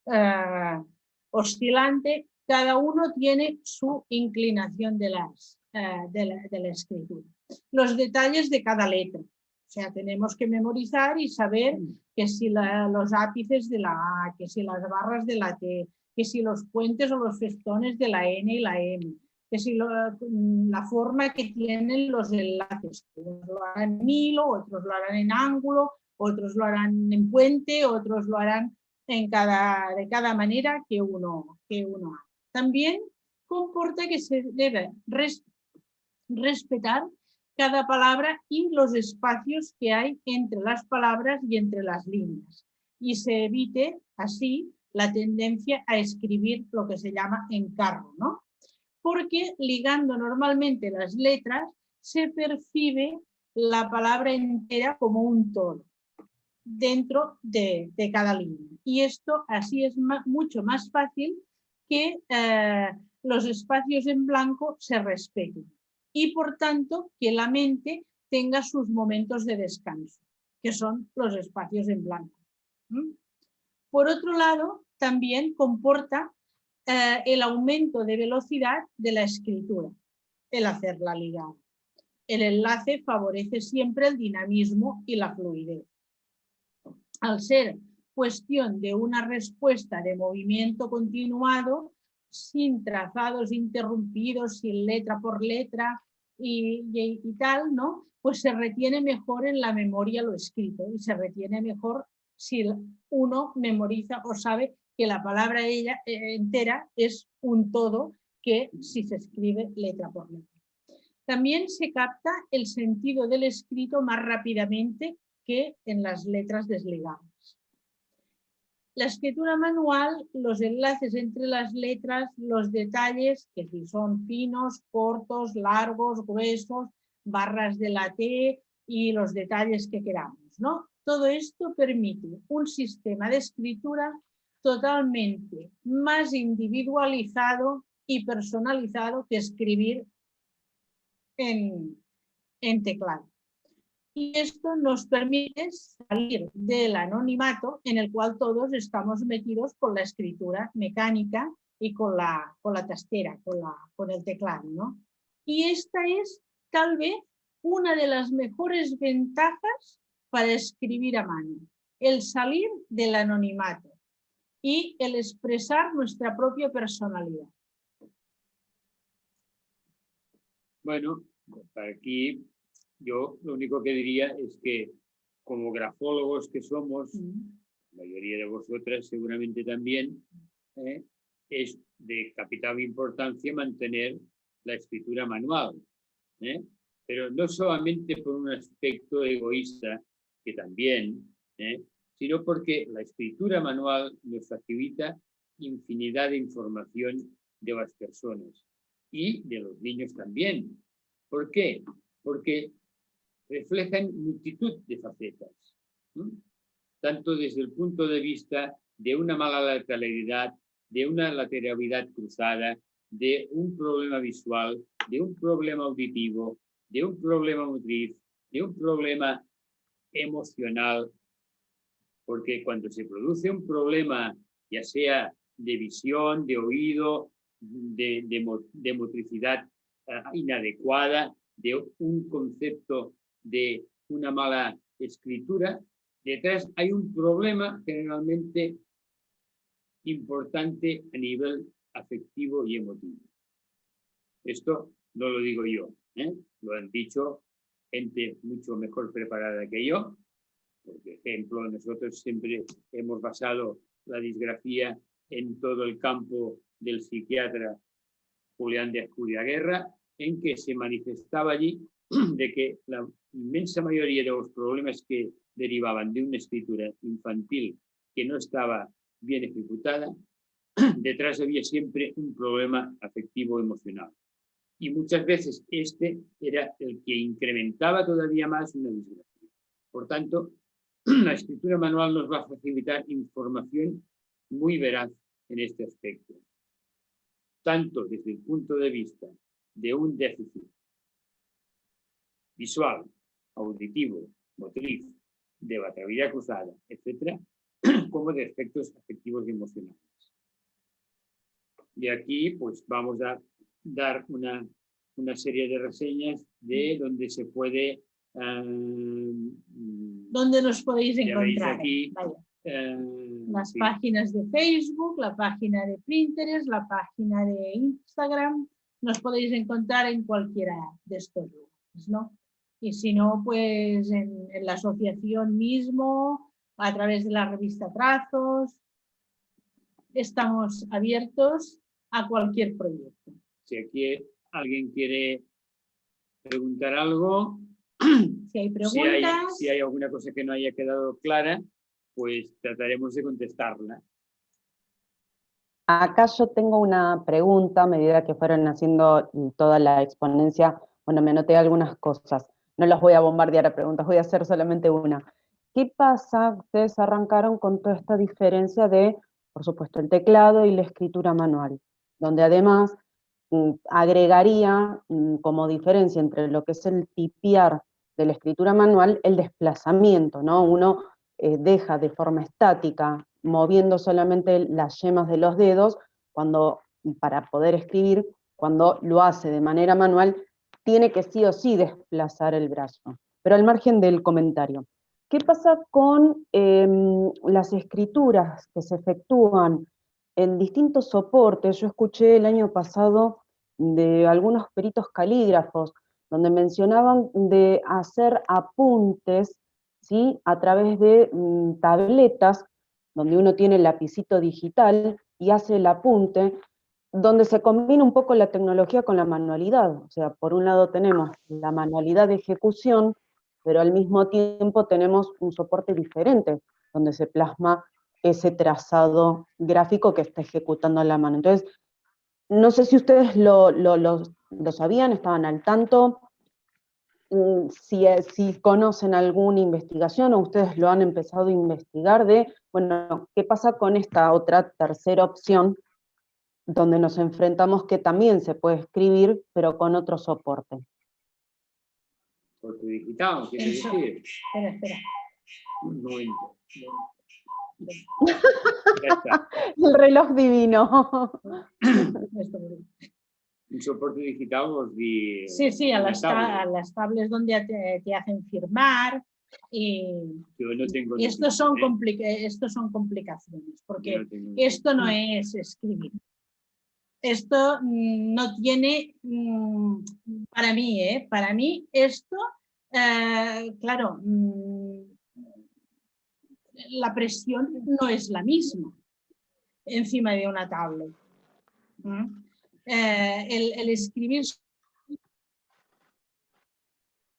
harán oscilante. Cada uno tiene su inclinación de la escritura. Los detalles de cada letra. O sea, tenemos que memorizar y saber que si los ápices de la A, que si las barras de la T, que si los puentes o los festones de la N y la M, que si la forma que tienen los enlaces. Unos lo harán en hilo, otros lo harán en ángulo, otros lo harán en puente, otros lo harán de cada manera que uno haga. También comporta que se debe respetar cada palabra y los espacios que hay entre las palabras y entre las líneas. Y se evite así la tendencia a escribir lo que se llama encargo, ¿no? Porque ligando normalmente las letras se percibe la palabra entera como un todo dentro de cada línea. Y esto así es mucho más fácil que los espacios en blanco se respeten y por tanto que la mente tenga sus momentos de descanso, que son los espacios en blanco. Por otro lado, también comporta el aumento de velocidad de la escritura, el hacerla ligada. El enlace favorece siempre el dinamismo y la fluidez. Al ser cuestión de una respuesta de movimiento continuado, sin trazados interrumpidos, sin letra por letra y tal, ¿no? Pues se retiene mejor en la memoria lo escrito y se retiene mejor si uno memoriza o sabe que la palabra entera es un todo que si se escribe letra por letra. También se capta el sentido del escrito más rápidamente que en las letras desligadas. La escritura manual, los enlaces entre las letras, los detalles, que si son finos, cortos, largos, gruesos, barras de la T y los detalles que queramos, ¿no? Todo esto permite un sistema de escritura totalmente más individualizado y personalizado que escribir en teclado. Y esto nos permite salir del anonimato en el cual todos estamos metidos con la escritura mecánica y con la tastera, con el teclado, ¿no? Y esta es tal vez una de las mejores ventajas para escribir a mano, el salir del anonimato y el expresar nuestra propia personalidad. Bueno, Aquí yo lo único que diría es que como grafólogos que somos, la mayoría de vosotras seguramente también, es de capital importancia mantener la escritura manual. Pero no solamente por un aspecto egoísta, que también, sino porque la escritura manual nos facilita infinidad de información de las personas y de los niños también. ¿Por qué? Porque reflejan multitud de facetas, tanto desde el punto de vista de una mala lateralidad, de una lateralidad cruzada, de un problema visual, de un problema auditivo, de un problema motriz, de un problema emocional, porque cuando se produce un problema, ya sea de visión, de oído, de motricidad inadecuada, de un concepto de una mala escritura, detrás hay un problema generalmente importante a nivel afectivo y emotivo. Esto no lo digo yo, lo han dicho gente mucho mejor preparada que yo. Por ejemplo, nosotros siempre hemos basado la disgrafía en todo el campo del psiquiatra Julián de Azcurdia-Guerra, en que se manifestaba allí de que la inmensa mayoría de los problemas que derivaban de una escritura infantil que no estaba bien ejecutada, detrás había siempre un problema afectivo emocional. Y muchas veces este era el que incrementaba todavía más una disgrafía. Por tanto, la escritura manual nos va a facilitar información muy veraz en este aspecto, tanto desde el punto de vista de un déficit visual, auditivo, motriz, de lateralidad cruzada, etcétera, como de aspectos afectivos y emocionales. Y aquí pues vamos a dar una serie de reseñas de donde se puede... ¿Dónde nos podéis encontrar? Aquí, las páginas de Facebook, la página de Pinterest, la página de Instagram. Nos podéis encontrar en cualquiera de estos lugares, ¿no? Y si no, pues en la asociación mismo, a través de la revista Trazos. Estamos abiertos a cualquier proyecto. Si aquí alguien quiere preguntar algo, si hay preguntas, si hay alguna cosa que no haya quedado clara, pues trataremos de contestarla. Acá yo tengo una pregunta, a medida que fueron haciendo toda la exponencia, bueno, me anoté algunas cosas. No las voy a bombardear a preguntas, voy a hacer solamente una. ¿Qué pasa? Ustedes arrancaron con toda esta diferencia de, por supuesto, el teclado y la escritura manual, donde además agregaría como diferencia entre lo que es el tipear de la escritura manual, el desplazamiento, ¿no? Uno deja de forma estática, moviendo solamente las yemas de los dedos, para poder escribir, cuando lo hace de manera manual, tiene que sí o sí desplazar el brazo. Pero al margen del comentario, ¿qué pasa con las escrituras que se efectúan en distintos soportes? Yo escuché el año pasado de algunos peritos calígrafos, donde mencionaban de hacer apuntes, ¿sí?, a través de tabletas, donde uno tiene el lapicito digital y hace el apunte, donde se combina un poco la tecnología con la manualidad. O sea, por un lado tenemos la manualidad de ejecución, pero al mismo tiempo tenemos un soporte diferente, donde se plasma ese trazado gráfico que está ejecutando la mano. Entonces, no sé si ustedes lo sabían, estaban al tanto, si conocen alguna investigación o ustedes lo han empezado a investigar de, bueno, ¿qué pasa con esta otra tercera opción donde nos enfrentamos que también se puede escribir, pero con otro soporte? Soporte digital, quiere decir. Espera. Un momento. El reloj divino. Un soporte digital os di... Sí, a las tablets donde te hacen firmar. Yo no tengo estos son complicaciones, porque esto no es escribir. Esto no tiene, para mí esto, claro, la presión no es la misma encima de una tablet. El escribir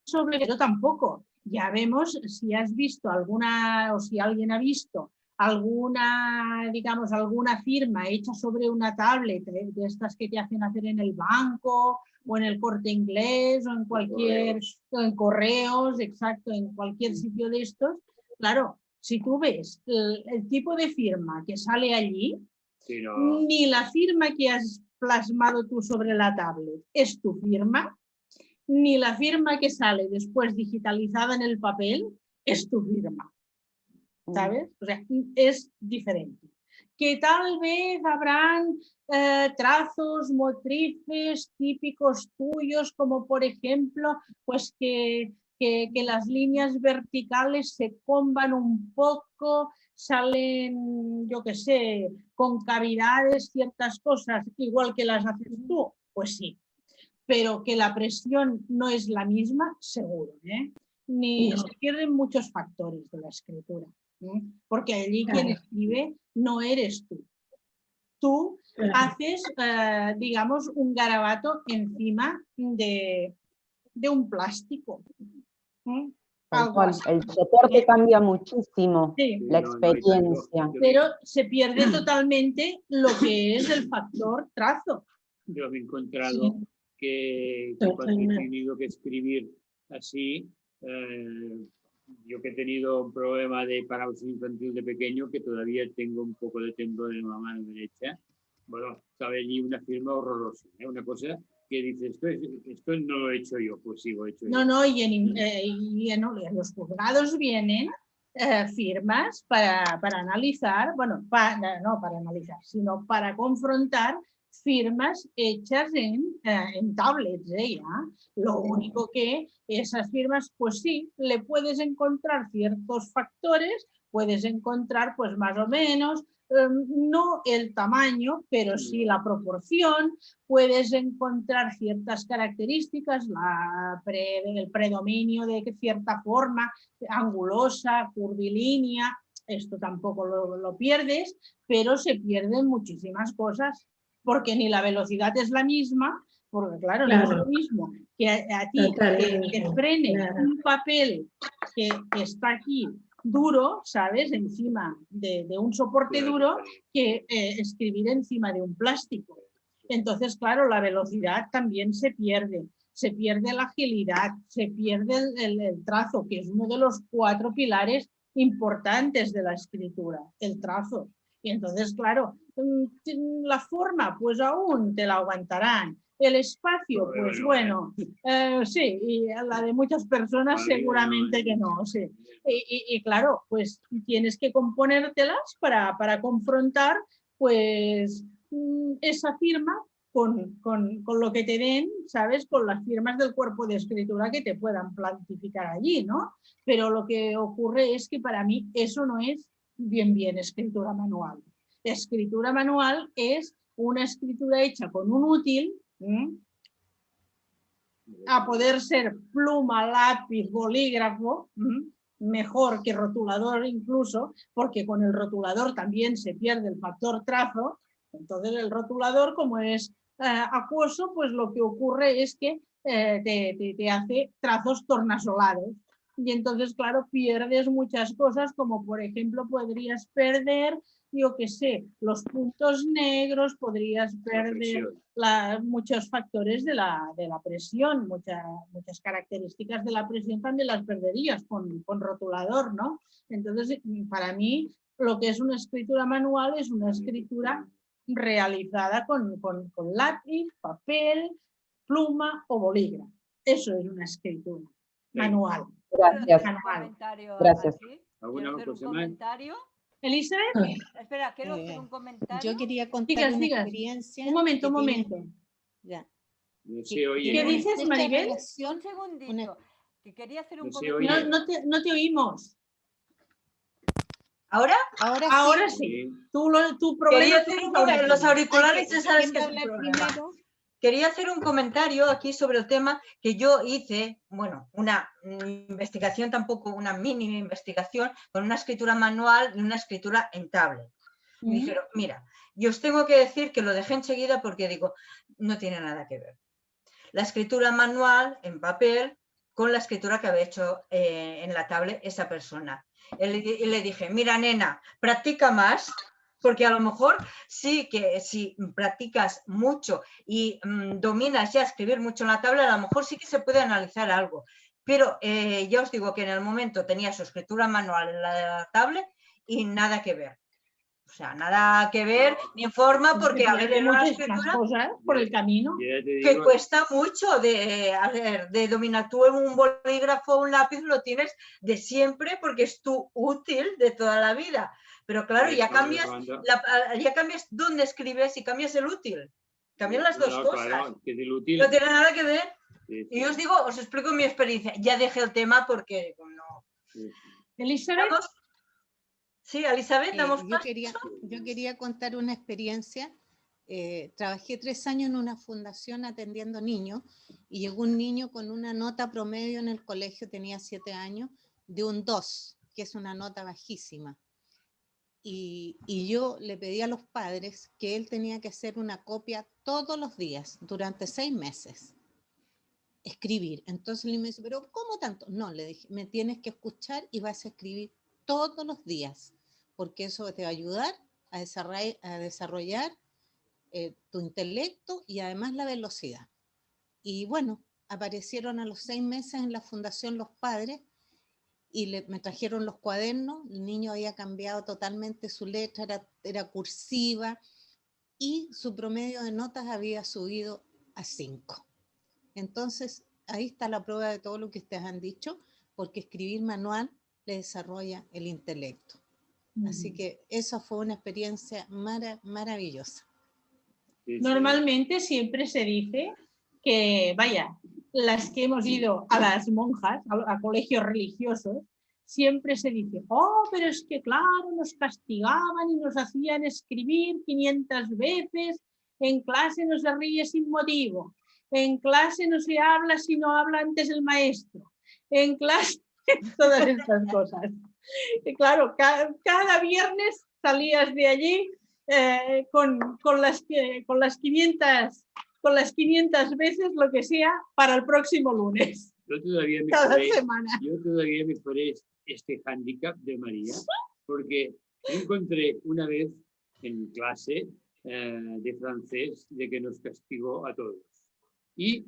sobre eso tampoco. Ya vemos si has visto alguna, o si alguien ha visto alguna, digamos, alguna firma hecha sobre una tablet, de estas que te hacen hacer en el banco o en el Corte Inglés o en cualquier, o en Correos, exacto, en cualquier sitio de estos. Claro, si tú ves el tipo de firma que sale allí, Sí, no. ni la firma que has plasmado tú sobre la tablet es tu firma, ni la firma que sale después digitalizada en el papel es tu firma. ¿Sabes? O sea, es diferente. Que tal vez habrán trazos motrices típicos tuyos, como por ejemplo, pues que las líneas verticales se comban un poco, salen, yo qué sé, con cavidades, ciertas cosas, igual que las haces tú, pues sí. Pero que la presión no es la misma, seguro, ¿eh? Ni No. se pierden muchos factores de la escritura, ¿eh? Porque allí quien escribe no eres tú. Tú haces, digamos, un garabato encima de un plástico. ¿Eh? Tal Algo cual, así. el soporte cambia muchísimo, Sí, la No, experiencia. pero se pierde totalmente lo que es el factor trazo. Yo me he encontrado que cuando he tenido que escribir así, yo que he tenido un problema de parálisis infantil de pequeño, que todavía tengo un poco de temblor en la mano derecha, bueno, estaba allí una firma horrorosa, ¿eh? Una cosa que dices, esto no lo he hecho yo, pues sí, lo he hecho yo. No, y en los juzgados vienen firmas para analizar, bueno, no para analizar, sino para confrontar firmas hechas en tablets, ya. Lo único que esas firmas, pues sí, le puedes encontrar ciertos factores, puedes encontrar pues más o menos, no el tamaño, pero sí la proporción, puedes encontrar ciertas características, el predominio de cierta forma, angulosa, curvilínea, esto tampoco lo pierdes, pero se pierden muchísimas cosas, porque ni la velocidad es la misma, porque claro, no es lo mismo que a ti te frene un papel que está aquí duro, ¿sabes? Encima de un soporte duro, que escribir encima de un plástico. Entonces, claro, la velocidad también se pierde la agilidad, se pierde el trazo, que es uno de los 4 pilares importantes de la escritura, el trazo. Y entonces, claro, la forma, pues aún te la aguantarán. El espacio, pues bueno, sí, y la de muchas personas seguramente que no, sí. Y claro, pues tienes que componértelas para confrontar pues esa firma con lo que te den, ¿sabes? Con las firmas del cuerpo de escritura que te puedan plantificar allí, ¿no? Pero lo que ocurre es que para mí eso no es bien escritura manual. Escritura manual es una escritura hecha con un útil, a poder ser pluma, lápiz, bolígrafo, mejor que rotulador incluso, porque con el rotulador también se pierde el factor trazo. Entonces el rotulador, como es acuoso, pues lo que ocurre es que te hace trazos tornasolados. Y entonces, claro, pierdes muchas cosas, como por ejemplo podrías perder, yo qué sé, los puntos negros, podrías perder muchos factores de la presión, muchas características de la presión también las perderías con rotulador, ¿no? Entonces, para mí, lo que es una escritura manual es una escritura realizada con lápiz, papel, pluma o bolígrafo. Eso es una escritura manual. Gracias. Gracias. ¿Alguna ¿Quiero hacer un cosa más? comentario? Elizabeth, Espera, quiero hacer un comentario. Yo quería contar una digas. experiencia. Un momento. Ya. No se oye. ¿Qué dices, Maribel? Un segundito. Que quería hacer un No se comentario. oye. No te oímos. ¿Ahora? Ahora sí. Tu problema Quería es hacer auditivos. los auriculares, ya sabes ¿Quién que va es a un hablar problema. primero? Quería hacer un comentario aquí sobre el tema que yo hice, bueno, una investigación, tampoco una mínima investigación, con una escritura manual y una escritura en tablet. Me dijeron, mira, yo os tengo que decir que lo dejé enseguida porque digo, no tiene nada que ver. La escritura manual en papel con la escritura que había hecho en la tablet esa persona. Y le dije, mira, nena, practica más, porque a lo mejor sí que si practicas mucho y dominas ya escribir mucho en la tablet, a lo mejor sí que se puede analizar algo. Pero ya os digo que en el momento tenía su escritura manual en la de la tablet y nada que ver. O sea, nada que ver, ni forma, porque a ver, era una escritura cosas por el camino. que cuesta mucho de dominar. Tú en un bolígrafo o un lápiz lo tienes de siempre porque es tu útil de toda la vida. Pero claro, ya cambias dónde escribes y cambias el útil. Cambian las dos cosas. Claro, que el útil, no tiene nada que ver. sí, Y os digo, os explico mi experiencia. Ya dejé el tema porque no. sí. Elizabeth, Sí, Elizabeth, damos Yo paso. quería contar una experiencia. Trabajé 3 años en una fundación atendiendo niños y llegó un niño con una nota promedio en el colegio, tenía 7 años, de un 2, que es una nota bajísima. Y yo le pedí a los padres que él tenía que hacer una copia todos los días durante 6 meses. Escribir. Entonces él me dice, pero ¿cómo tanto? No, le dije, me tienes que escuchar y vas a escribir todos los días, porque eso te va a ayudar a desarrollar tu intelecto y además la velocidad. Y bueno, aparecieron a los 6 meses en la fundación los padres y me trajeron los cuadernos. El niño había cambiado totalmente su letra, era cursiva y su promedio de notas había subido a 5. Entonces, ahí está la prueba de todo lo que ustedes han dicho, porque escribir manual le desarrolla el intelecto. Así que esa fue una experiencia maravillosa. Sí, sí. normalmente siempre se dice que, vaya, las que hemos ido a las monjas, a colegios religiosos, siempre se dice, oh, pero es que claro, nos castigaban y nos hacían escribir 500 veces, en clase no se ríe sin motivo, en clase no se habla si no habla antes el maestro, en clase todas estas cosas. Y claro, cada viernes salías de allí con las 500 veces lo que sea para el próximo lunes. Yo todavía mejoré este hándicap de María, porque encontré una vez en clase de francés de que nos castigó a todos. Y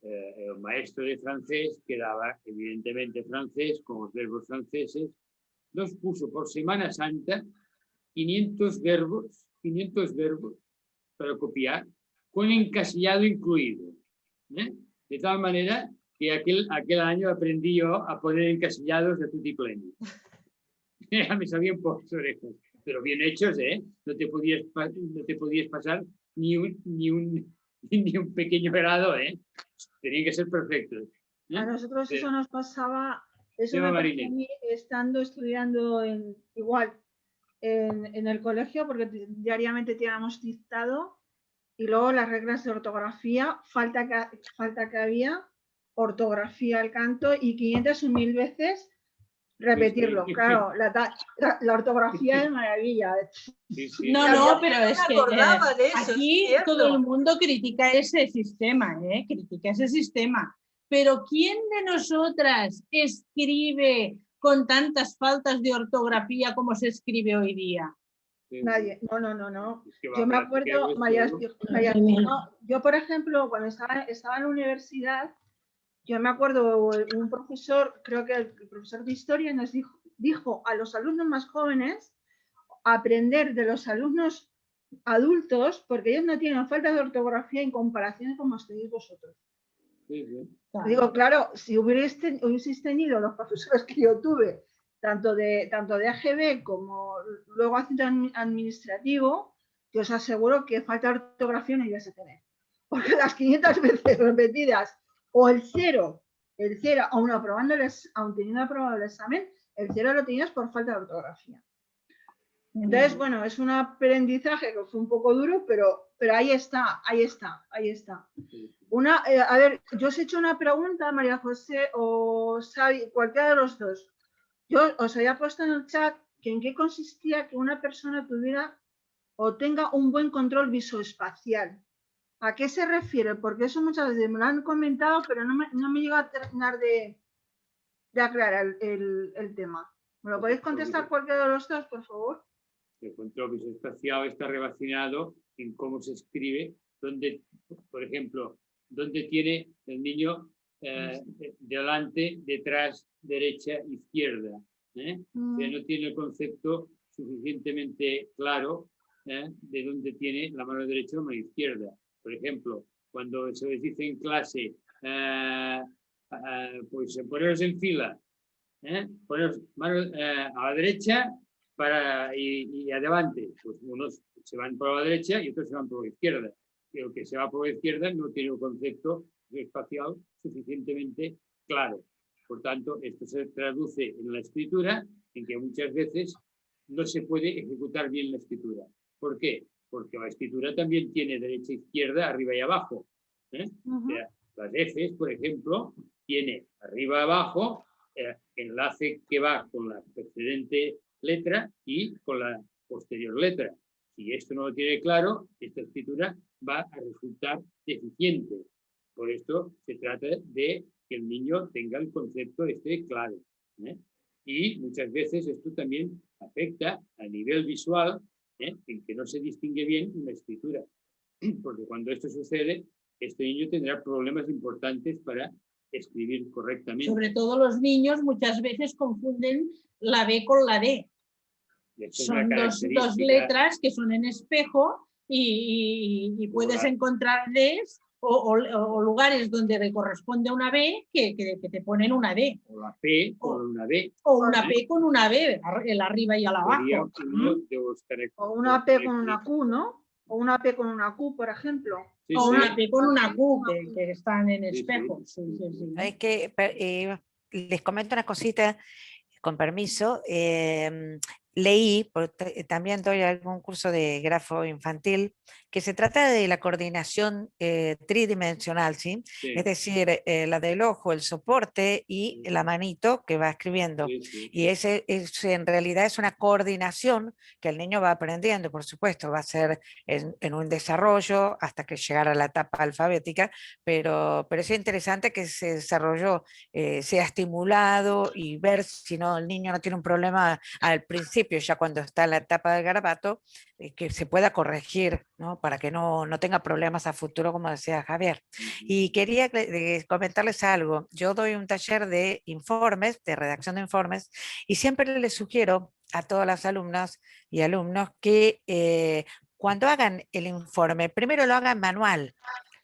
el maestro de francés, que daba evidentemente francés con los verbos franceses, nos puso por Semana Santa 500 verbos para copiar, con encasillado incluido. De tal manera que aquel año aprendí yo a poner encasillados de tutipleni. Ya me sabían por las orejas, pero bien hechos, ¿eh? No te podías pasar ni un pequeño grado, ¿eh? Tenían que ser perfectos. A nosotros eso nos pasaba, eso Llama me pasó a Marilén. mí estudiando igual en el colegio, porque diariamente teníamos dictado, y luego las reglas de ortografía, falta que había, ortografía al canto, y 500 o 1000 veces repetirlo. Claro, la ortografía es maravilla. Sí, sí. No, pero es que acordaba de eso, aquí es cierto. todo el mundo critica ese sistema, critica ese sistema. Pero ¿quién de nosotras escribe con tantas faltas de ortografía como se escribe hoy día? Nadie, no. Es que Yo me acuerdo, María, yo por ejemplo, cuando estaba en la universidad, yo me acuerdo un profesor, creo que el profesor de historia nos dijo a los alumnos más jóvenes aprender de los alumnos adultos, porque ellos no tienen falta de ortografía en comparación con los que tenéis vosotros. Sí, sí. Digo, claro, si hubieseis tenido los profesores que yo tuve, tanto de AGB como luego haciendo administrativo, que os aseguro que falta de ortografía no ibas a tener. Porque las 500 veces repetidas, o el cero, aún teniendo aprobado el examen, el cero lo tenías por falta de ortografía. Entonces, bueno, es un aprendizaje que fue un poco duro, pero ahí está, ahí está, ahí está. A ver, yo os he hecho una pregunta, María José o Xavi, cualquiera de los dos. Yo os había puesto en el chat que en qué consistía que una persona tuviera o tenga un buen control visoespacial. ¿A qué se refiere? Porque eso muchas veces me lo han comentado, pero no me llega a terminar de aclarar el tema. ¿Me lo podéis contestar cualquiera de los dos, por favor? El control visoespacial está relacionado en cómo se escribe, donde, por ejemplo, donde tiene el niño delante, detrás, derecha, izquierda. O sea, no tiene el concepto suficientemente claro de dónde tiene la mano derecha o la mano izquierda. Por ejemplo, cuando se les dice en clase, pues poneros en fila, poneros manos a la derecha y adelante, pues unos se van por la derecha y otros se van por la izquierda. Y el que se va por la izquierda no tiene un concepto espacial suficientemente claro. Por tanto, esto se traduce en la escritura en que muchas veces no se puede ejecutar bien la escritura. ¿Por qué? Porque la escritura también tiene derecha, izquierda, arriba y abajo. O sea, las Fs, por ejemplo, tiene arriba, abajo, enlace que va con la precedente letra y con la posterior letra. Si esto no lo tiene claro, esta escritura va a resultar deficiente. Por esto se trata de que el niño tenga el concepto claro. Y muchas veces esto también afecta a nivel visual, en que no se distingue bien una escritura. Porque cuando esto sucede, este niño tendrá problemas importantes para escribir correctamente. Sobre todo los niños muchas veces confunden la B con la D. Son dos letras que son en espejo y puedes encontrar Ds o lugares donde le corresponde una B que te ponen una D. O la P con una B. O una P con una B, el arriba y el abajo. O una P con una Q, ¿no? O una P con una Q, por ejemplo. Sí, o una P con una Q que están en espejo. Sí. Es que les comento una cosita, con permiso. Leí, también doy algún curso de grafo infantil, que se trata de la coordinación tridimensional, ¿sí? Es decir, la del ojo, el soporte y la manito que va escribiendo. Y ese en realidad es una coordinación que el niño va aprendiendo, por supuesto, va a ser en un desarrollo hasta que llegara a la etapa alfabética, pero es interesante que ese desarrollo sea estimulado y ver si no, el niño no tiene un problema al principio, ya cuando está en la etapa del garabato, que se pueda corregir, ¿no? Para que no tenga problemas a futuro, como decía Javier. Y quería comentarles algo. Yo doy un taller de informes, de redacción de informes, y siempre les sugiero a todas las alumnas y alumnos que cuando hagan el informe, primero lo hagan manual,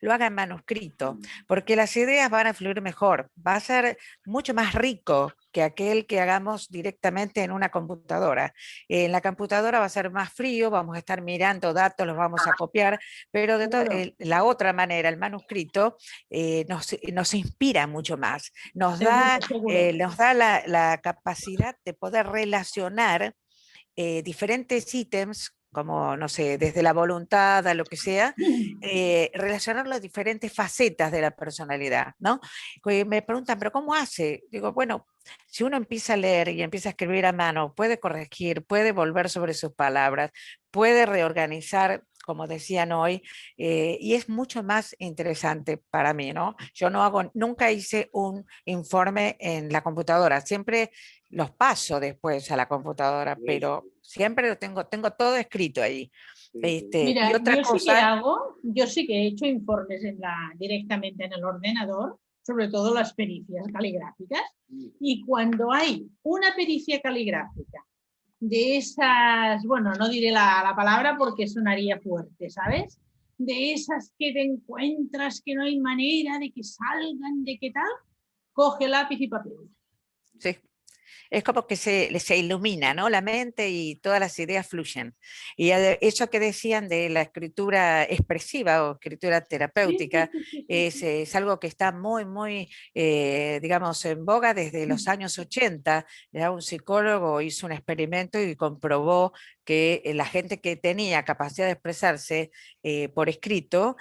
lo haga en manuscrito, porque las ideas van a fluir mejor, va a ser mucho más rico que aquel que hagamos directamente en una computadora. En la computadora va a ser más frío, vamos a estar mirando datos, los vamos a copiar, pero de la otra manera, el manuscrito nos inspira mucho más, nos da la capacidad de poder relacionar diferentes ítems, como, no sé, desde la voluntad a lo que sea, relacionar las diferentes facetas de la personalidad, ¿no? Me preguntan, ¿pero cómo hace? Digo, bueno, si uno empieza a leer y empieza a escribir a mano, puede corregir, puede volver sobre sus palabras, puede reorganizar, como decían hoy, y es mucho más interesante para mí, ¿no? Yo nunca hice un informe en la computadora, siempre los paso después a la computadora, pero siempre lo tengo todo escrito ahí. Mira, y otra cosa, yo sí que he hecho informes directamente en el ordenador, sobre todo las pericias caligráficas, y cuando hay una pericia caligráfica de esas, bueno, no diré la palabra porque sonaría fuerte, ¿sabes? De esas que te encuentras que no hay manera de que salgan, de qué tal, coge lápiz y papel. Sí. es como que se ilumina, ¿no? La mente y todas las ideas fluyen. Y eso que decían de la escritura expresiva o escritura terapéutica es algo que está muy, muy, digamos, en boga desde los años 80. Ya un psicólogo hizo un experimento y comprobó que la gente que tenía capacidad de expresarse por escrito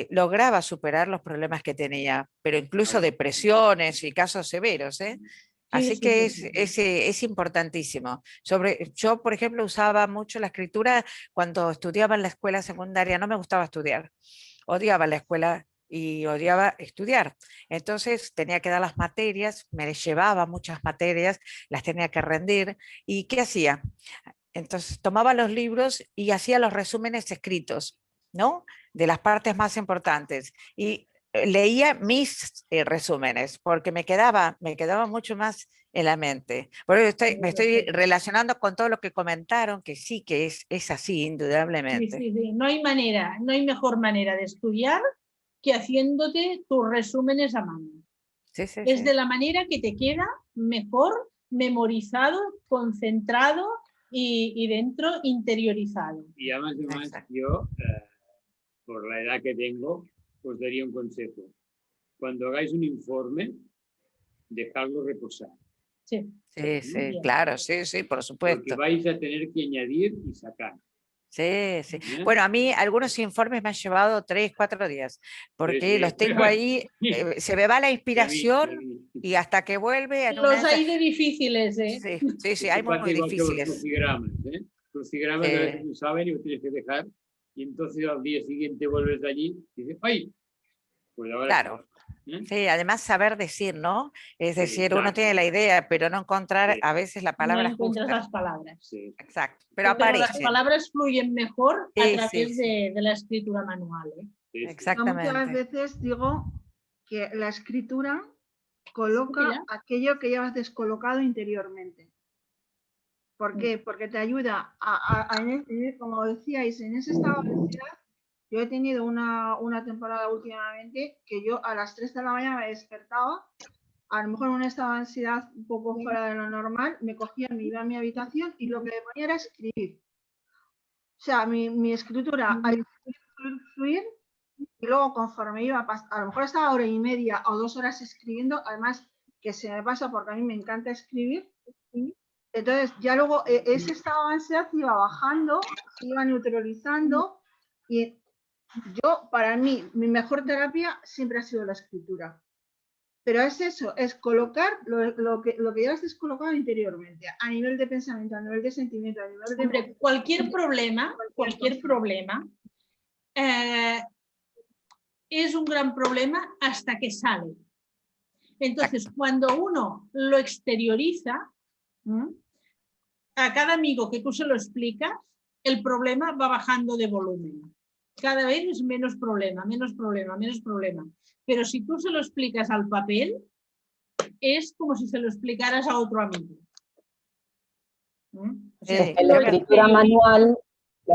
lograba superar los problemas que tenía, pero incluso depresiones y casos severos, ¿eh? Así que es importantísimo. Yo, por ejemplo, usaba mucho la escritura cuando estudiaba en la escuela secundaria. No me gustaba estudiar, odiaba la escuela y odiaba estudiar. Entonces tenía que dar las materias, me llevaba muchas materias, las tenía que rendir. ¿Y qué hacía? Entonces tomaba los libros y hacía los resúmenes escritos, ¿no? De las partes más importantes. Y leía mis resúmenes porque me quedaba mucho más en la mente. Por eso me estoy relacionando con todo lo que comentaron, que sí, que es así, indudablemente. Sí. No hay manera, no hay mejor manera de estudiar que haciéndote tus resúmenes a mano. Es de la manera que te queda mejor memorizado, concentrado y dentro interiorizado. Y además yo, por la edad que tengo, os daría un consejo. Cuando hagáis un informe, dejadlo reposar. Sí, claro, sí, por supuesto. Porque vais a tener que añadir y sacar. Sí. Bueno, a mí algunos informes me han llevado 3, 4 días, porque los tengo ahí, se me va la inspiración y hasta que vuelve... Los hay de difíciles, ¿eh? Sí, hay muy difíciles. Crucigramas a veces no saben y lo tienes que dejar, y entonces al día siguiente vuelves de allí y dices, ¡ay! Pues ahora... Claro. Sí, además saber decir, ¿no? Es decir, uno tiene la idea, pero no encontrar a veces la palabra no encuentras justa. las palabras. Sí. Exacto, pero aparecen. Las palabras fluyen mejor a través de la escritura manual. Exactamente. Yo muchas veces digo que la escritura coloca aquello que llevas descolocado interiormente. ¿Por qué? Porque te ayuda como decíais, en ese estado de ansiedad. Yo he tenido una temporada últimamente que yo a las 3 de la mañana me despertaba, a lo mejor en un estado de ansiedad un poco fuera de lo normal, me cogía, me iba a mi habitación y lo que me ponía era escribir. O sea, mi escritura, al fluir, y luego conforme iba, a lo mejor estaba 1h30 o 2 horas escribiendo, además que se me pasa porque a mí me encanta escribir. Entonces ya luego ese estado de ansiedad iba bajando, se iba neutralizando y yo, para mí, mi mejor terapia siempre ha sido la escritura. Pero es eso, es colocar lo que llevas descolocado interiormente, a nivel de pensamiento, a nivel de sentimiento, a nivel de... Hombre, cualquier problema es un gran problema hasta que sale. Entonces, cuando uno lo exterioriza, a cada amigo que tú se lo explicas, el problema va bajando de volumen. Cada vez es menos problema. Pero si tú se lo explicas al papel, es como si se lo explicaras a otro amigo. O sea, la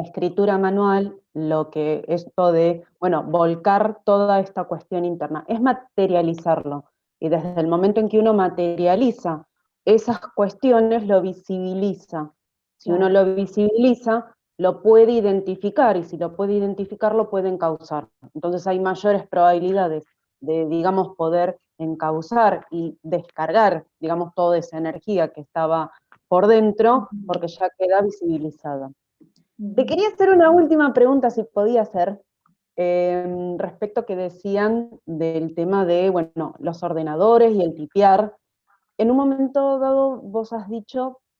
escritura manual, lo que esto de, volcar toda esta cuestión interna, es materializarlo. Y desde el momento en que uno materializa esas cuestiones, lo visibiliza. Si uno lo visibiliza, lo puede identificar, y si lo puede identificar, lo puede encauzar. Entonces hay mayores probabilidades de, digamos, poder encauzar y descargar, digamos, toda esa energía que estaba por dentro, porque ya queda visibilizada. Te quería hacer una última pregunta, si podía hacer, respecto a que decían del tema de, los ordenadores y el tipear. En un momento dado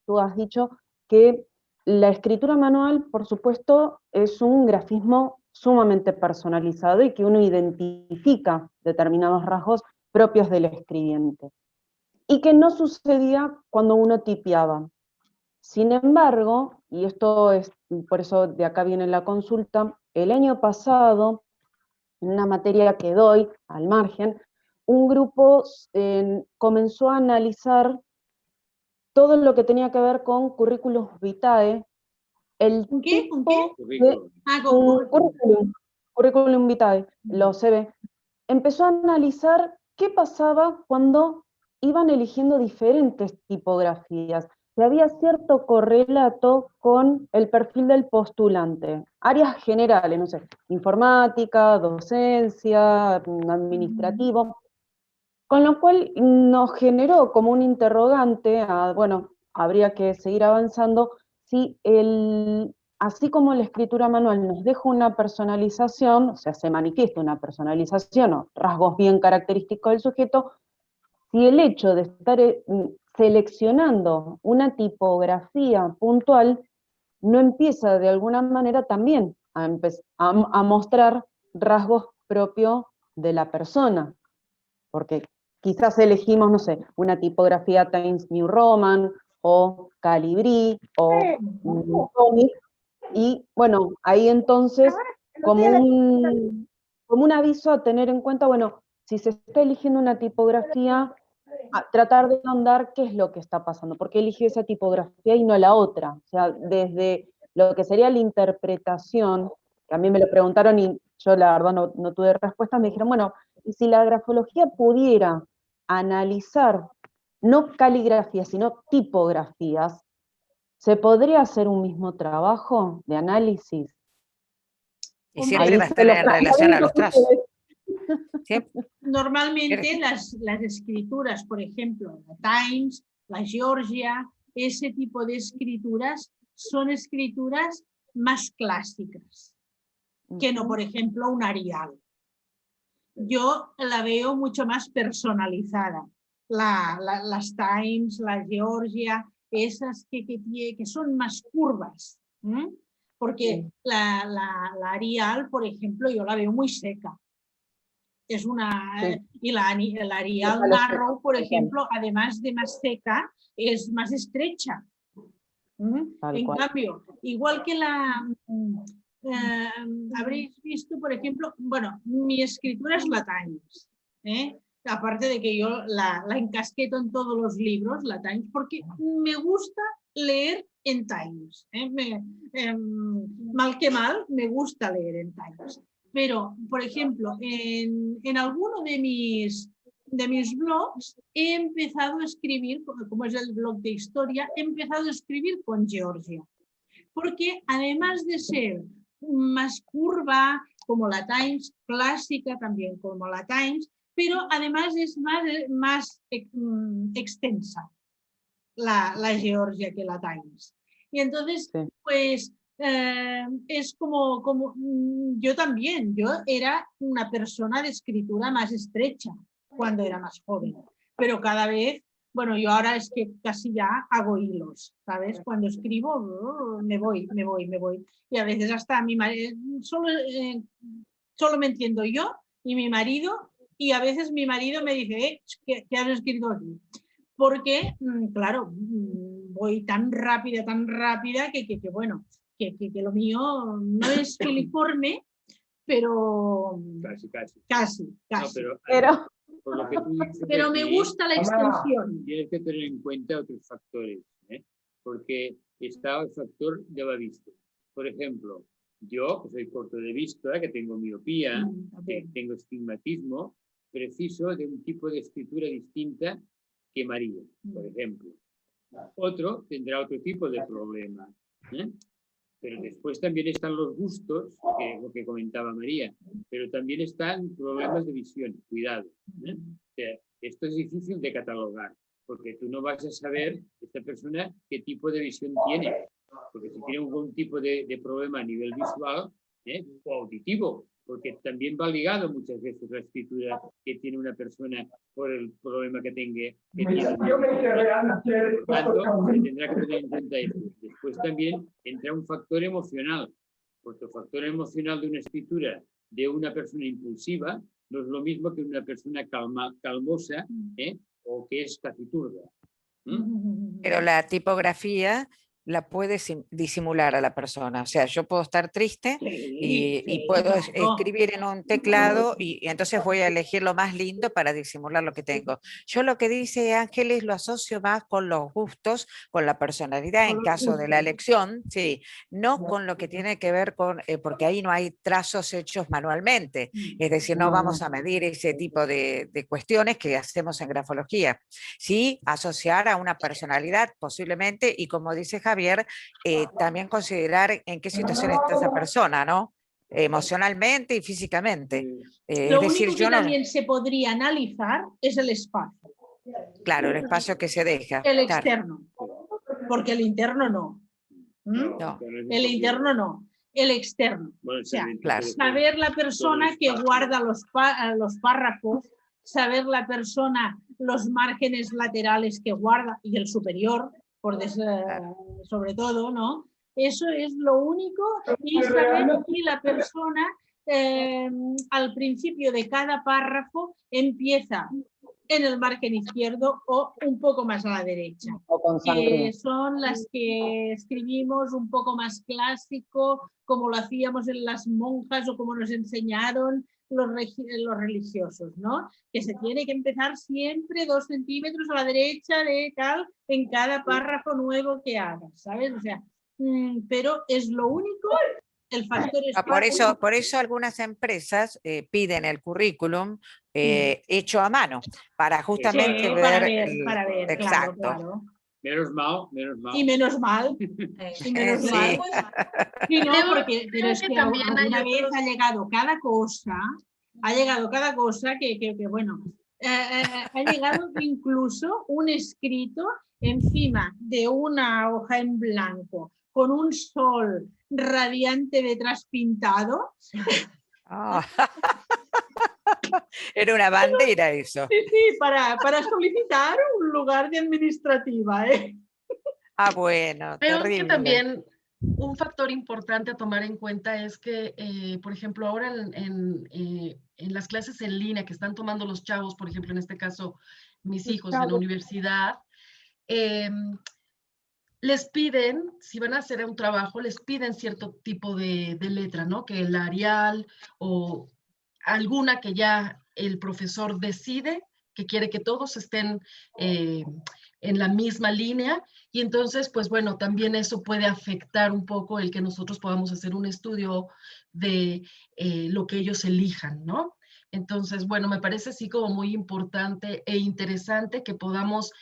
tú has dicho que la escritura manual, por supuesto, es un grafismo sumamente personalizado y que uno identifica determinados rasgos propios del escribiente. Y que no sucedía cuando uno tipeaba. Sin embargo, y esto es, por eso de acá viene la consulta, el año pasado, en una materia que doy al margen, un grupo comenzó a analizar todo lo que tenía que ver con currículum vitae, currículum vitae, los CV, empezó a analizar qué pasaba cuando iban eligiendo diferentes tipografías. Y había cierto correlato con el perfil del postulante. Áreas generales, no sé, informática, docencia, administrativo. Con lo cual nos generó como un interrogante, bueno, habría que seguir avanzando, si así como la escritura manual nos deja una personalización, o sea, se manifiesta una personalización o rasgos bien característicos del sujeto, si el hecho de estar seleccionando una tipografía puntual no empieza de alguna manera también a mostrar rasgos propios de la persona, porque quizás elegimos, no sé, una tipografía Times New Roman, o Calibri, o Comic, y bueno, ahí entonces, como un aviso a tener en cuenta, bueno, si se está eligiendo una tipografía, tratar de ahondar qué es lo que está pasando, por qué elige esa tipografía y no la otra. O sea, desde lo que sería la interpretación, que a mí me lo preguntaron y yo la verdad no tuve respuesta, me dijeron, bueno, y si la grafología pudiera analizar, no caligrafías, sino tipografías, ¿se podría hacer un mismo trabajo de análisis? Y siempre va a estar en relación a los trazos. ¿Sí? Normalmente las escrituras, por ejemplo, la Times, la Georgia, ese tipo de escrituras son escrituras más clásicas que no, por ejemplo, un Arial. Yo la veo mucho más personalizada. Las Times, la Georgia, esas que son más curvas. Porque la Arial, por ejemplo, yo la veo muy seca. Es una, y la Arial Narrow, por ejemplo, además de más seca, es más estrecha. En cambio, igual que habréis visto, por ejemplo, bueno, mi escritura es la Times, aparte de que yo la encasqueto en todos los libros, la Times, porque me gusta leer en Times. Mal que mal, me gusta leer en Times. Pero, por ejemplo, en alguno de mis blogs he empezado a escribir, como es el blog de historia, he empezado a escribir con Georgia. Porque además de ser más curva, como la Times, clásica también como la Times, pero además es más extensa la Georgia que la Times. Y entonces, pues, es como yo también, yo era una persona de escritura más estrecha cuando era más joven, pero cada vez, bueno, yo ahora es que casi ya hago hilos, ¿sabes? Cuando escribo me voy, y a veces hasta mi marido, solo me entiendo yo y mi marido, y a veces mi marido me dice, ¿qué has escrito aquí? Porque, claro, voy tan rápida, que bueno, que lo mío no es filiforme, pero casi. No, por lo que tú dices pero me aquí, gusta la extensión. Tienes que tener en cuenta otros factores, porque está el factor ya lo visto. Por ejemplo, yo, que soy corto de vista, que tengo miopía, que tengo estigmatismo, preciso de un tipo de escritura distinta que María, por ejemplo. Otro tendrá otro tipo de problema. Pero después también están los gustos, que es lo que comentaba María, pero también están problemas de visión, cuidado. O sea, esto es difícil de catalogar, porque tú no vas a saber esta persona qué tipo de visión tiene, porque si tiene algún tipo de problema a nivel visual o auditivo, porque también va ligado muchas veces la escritura que tiene una persona por el problema que tenga. Por tanto, se tendrá que tener en cuenta esto. Después también entra un factor emocional, porque el factor emocional de una escritura de una persona impulsiva no es lo mismo que una persona calmosa o que es taciturna. Pero la tipografía la puede disimular a la persona. O sea, yo puedo estar triste y puedo escribir en un teclado y entonces voy a elegir lo más lindo para disimular lo que tengo. Yo lo que dice Ángeles lo asocio más con los gustos, con la personalidad en caso de la elección, sí, no con lo que tiene que ver con, porque ahí no hay trazos hechos manualmente, es decir, no vamos a medir ese tipo de cuestiones que hacemos en grafología. Sí, asociar a una personalidad posiblemente, y como dice Javier, también considerar en qué situación está esa persona, ¿no? Emocionalmente y físicamente. Lo único que también se podría analizar es el espacio. Claro, el espacio que se deja. El externo, porque el interno no. No. El interno no, el externo. Bueno, O sea, claro. saber la persona que guarda los párrafos, saber la persona los márgenes laterales que guarda y el superior, sobre todo, ¿no? Eso es lo único, y saber si la persona al principio de cada párrafo empieza en el margen izquierdo o un poco más a la derecha, que son las que escribimos un poco más clásico, como lo hacíamos en las monjas o como nos enseñaron los religiosos, ¿no? Que se tiene que empezar siempre 2 centímetros a la derecha de tal en cada párrafo nuevo que hagas, ¿sabes? O sea, pero es lo único, el factor espacio. Por eso algunas empresas piden el currículum hecho a mano, para justamente ver, para ver, exacto. Claro. Menos mal. Y menos mal. Y menos mal. Sí, no, pero es que alguna vez ha llegado cada cosa que bueno, ha llegado incluso un escrito encima de una hoja en blanco con un sol radiante detrás pintado. Oh. Era una bandera eso. Sí, para solicitar un lugar de administrativa, ¿eh? Ah, bueno, Creo terrible. que también un factor importante a tomar en cuenta es que, por ejemplo, ahora en las clases en línea que están tomando los chavos, por ejemplo, en este caso, mis hijos en la universidad, les piden, si van a hacer un trabajo, les piden cierto tipo de letra, ¿no? Que el Arial o alguna que ya el profesor decide que quiere que todos estén en la misma línea, y entonces, pues bueno, también eso puede afectar un poco el que nosotros podamos hacer un estudio de lo que ellos elijan, ¿no? Entonces, bueno, me parece así como muy importante e interesante que podamos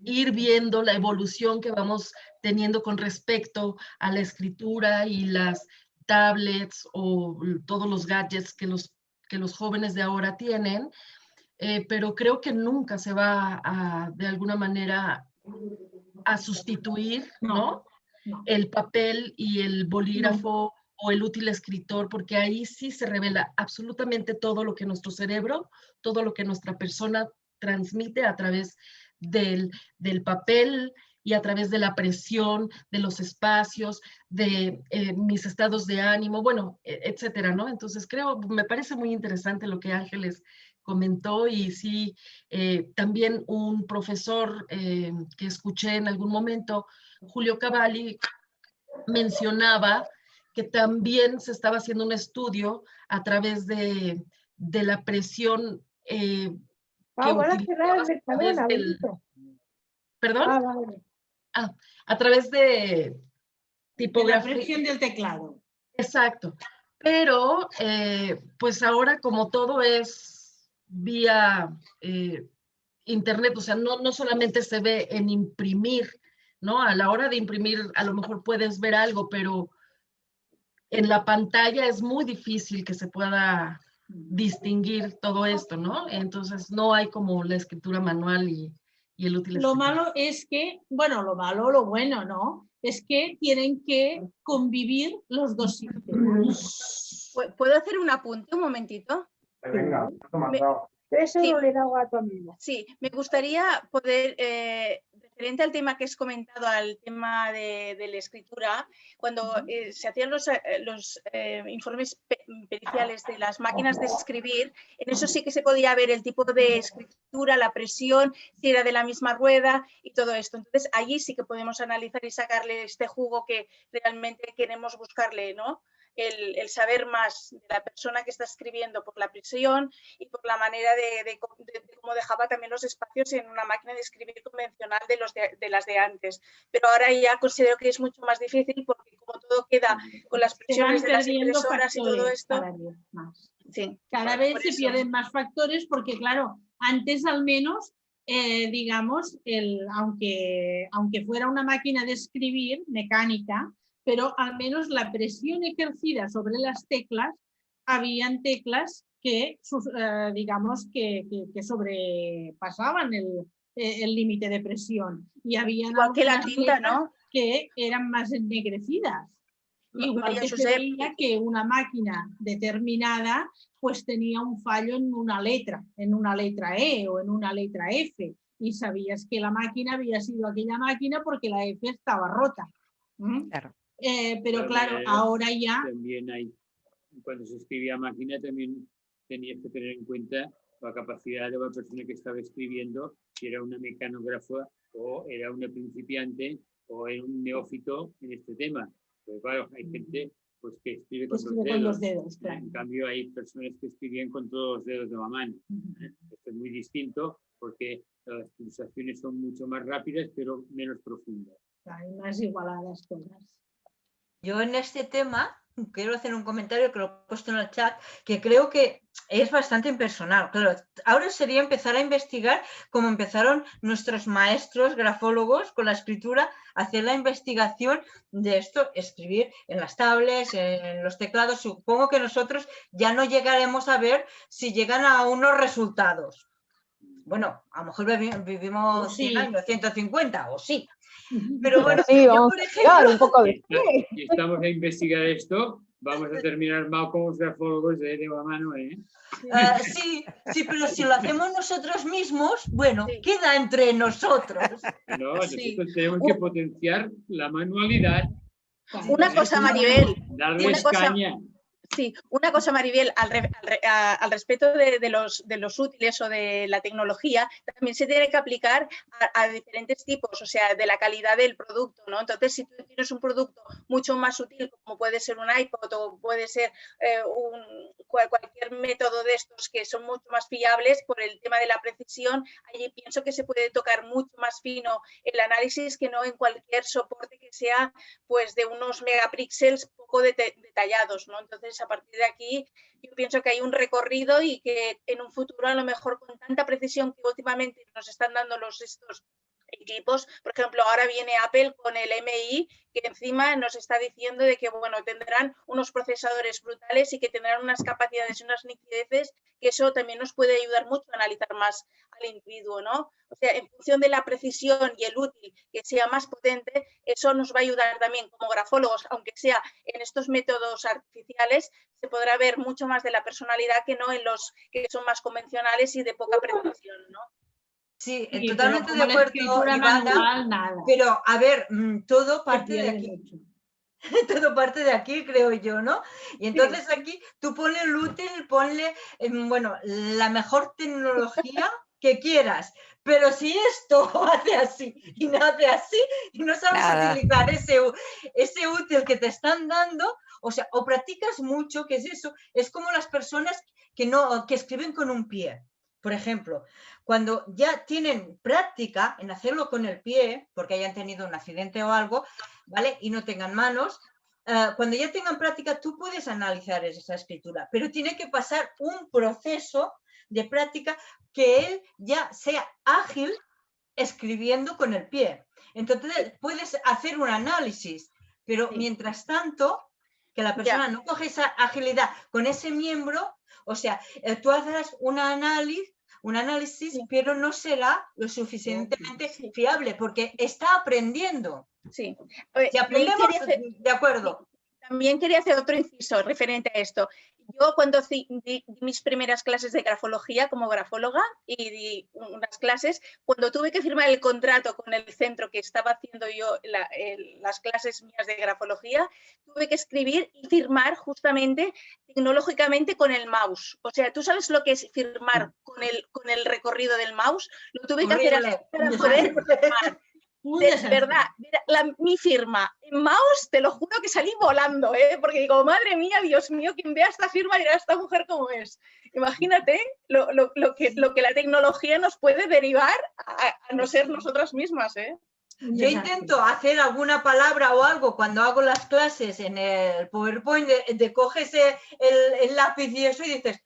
ir viendo la evolución que vamos teniendo con respecto a la escritura y las tablets o todos los gadgets que los jóvenes de ahora tienen, pero creo que nunca se va a, de alguna manera, a sustituir, ¿no? El papel y el bolígrafo o el útil escritor, porque ahí sí se revela absolutamente todo lo que nuestro cerebro, todo lo que nuestra persona transmite a través del papel y a través de la presión, de los espacios, de mis estados de ánimo, bueno, etcétera, ¿no? Entonces me parece muy interesante lo que Ángeles comentó, y sí, también un profesor que escuché en algún momento, Julio Cavalli, mencionaba que también se estaba haciendo un estudio a través de la presión a través de tipografía. La presión del teclado. Exacto. Pero, pues ahora como todo es vía internet, o sea, no solamente se ve en imprimir, ¿no? A la hora de imprimir a lo mejor puedes ver algo, pero en la pantalla es muy difícil que se pueda distinguir todo esto, ¿no? Entonces no hay como la escritura manual y el útil escritor. Lo malo es que, bueno, lo bueno, ¿no? Es que tienen que convivir los dos sistemas. ¿Puedo hacer un apunte un momentito? Eso no le da a tu amigo. Sí, me gustaría poder referente al tema que has comentado, al tema de la escritura, cuando se hacían los informes periciales de las máquinas de escribir, en eso sí que se podía ver el tipo de escritura, la presión, si era de la misma rueda y todo esto. Entonces, allí sí que podemos analizar y sacarle este jugo que realmente queremos buscarle, ¿no? El saber más de la persona que está escribiendo por la presión y por la manera de cómo dejaba también los espacios en una máquina de escribir convencional de las de antes. Pero ahora ya considero que es mucho más difícil porque como todo queda con las presiones de las impresoras y todo esto. Cada vez más. Sí, cada vez se pierden más factores porque, claro, antes al menos, digamos, aunque fuera una máquina de escribir mecánica, pero al menos la presión ejercida sobre las teclas, habían teclas que, digamos, que sobrepasaban el límite de presión. Y habían igual que la tinta, ¿no? Que eran más ennegrecidas. Igual que se veía que una máquina determinada pues tenía un fallo en una letra E o en una letra F, y sabías que la máquina había sido aquella máquina porque la F estaba rota. Claro. Pero claro, ahora ya... También hay, cuando se escribía a máquina, también tenías que tener en cuenta la capacidad de la persona que estaba escribiendo, si era una mecanógrafa o era una principiante o era un neófito en este tema. Pues claro, hay gente pues, que escribe con los dedos. Claro. En cambio, hay personas que escribían con todos los dedos de la mano. Esto es muy distinto porque las pulsaciones son mucho más rápidas, pero menos profundas. Hay más igualadas todas. Yo en este tema quiero hacer un comentario que lo he puesto en el chat, que creo que es bastante impersonal. Claro, ahora sería empezar a investigar como empezaron nuestros maestros grafólogos con la escritura, hacer la investigación de esto, escribir en las tablets, en los teclados. Supongo que nosotros ya no llegaremos a ver si llegan a unos resultados. Bueno, a lo mejor vivimos 100 años, 150, o sí. Pero bueno, sí, vamos a llegar un poco de... Si estamos a investigar esto, vamos a terminar mal como los grafólogos de la mano, ¿eh? Sí, pero si lo hacemos nosotros mismos, bueno, queda entre nosotros. No, nosotros tenemos que potenciar la manualidad. Una cosa, Maribel. Darles caña. Sí, una cosa, Maribel, al respecto de los útiles o de la tecnología, también se tiene que aplicar a diferentes tipos, o sea, de la calidad del producto, ¿no? Entonces, si tú tienes un producto mucho más útil, como puede ser un iPod o puede ser cualquier método de estos que son mucho más fiables por el tema de la precisión, allí pienso que se puede tocar mucho más fino el análisis que no en cualquier soporte que sea pues de unos megapíxeles poco detallados, ¿no? Entonces, a partir de aquí, yo pienso que hay un recorrido y que en un futuro, a lo mejor con tanta precisión que últimamente nos están dando estos equipos, por ejemplo, ahora viene Apple con el MI, que encima nos está diciendo de que, bueno, tendrán unos procesadores brutales y que tendrán unas capacidades y unas nipideces, que eso también nos puede ayudar mucho a analizar más al individuo, ¿no? O sea, en función de la precisión y el útil que sea más potente, eso nos va a ayudar también como grafólogos, aunque sea en estos métodos artificiales, se podrá ver mucho más de la personalidad que no en los que son más convencionales y de poca precisión, ¿no? Sí, totalmente de acuerdo, Ivana, pero a ver, todo parte de aquí. Todo parte de aquí, creo yo, ¿no? Y entonces aquí tú ponle el útil, ponle, bueno, la mejor tecnología que quieras, pero si esto hace así y no hace así y no sabes utilizar ese útil que te están dando, o sea, o practicas mucho, que es eso, es como las personas que escriben con un pie. Por ejemplo, cuando ya tienen práctica en hacerlo con el pie, porque hayan tenido un accidente o algo, ¿vale? Y no tengan manos, cuando ya tengan práctica tú puedes analizar esa escritura, pero tiene que pasar un proceso de práctica que él ya sea ágil escribiendo con el pie. Entonces puedes hacer un análisis, pero mientras tanto, que la persona no coge esa agilidad con ese miembro, o sea, tú haces un análisis, pero no será lo suficientemente fiable porque está aprendiendo. Sí. Si aprendemos, de acuerdo. También quería hacer otro inciso referente a esto. Yo cuando di mis primeras clases de grafología como grafóloga y di unas clases, cuando tuve que firmar el contrato con el centro que estaba haciendo yo las clases mías de grafología, tuve que escribir y firmar justamente tecnológicamente con el mouse. O sea, ¿tú sabes lo que es firmar con el recorrido del mouse? Lo tuve que hacer así para poder firmar. De verdad, mi firma en mouse, te lo juro que salí volando, porque digo, madre mía, Dios mío, quien vea esta firma dirá esta mujer cómo es. Imagínate lo que la tecnología nos puede derivar a no ser nosotras mismas. Yo intento hacer alguna palabra o algo cuando hago las clases en el PowerPoint, de coges el lápiz y eso y dices,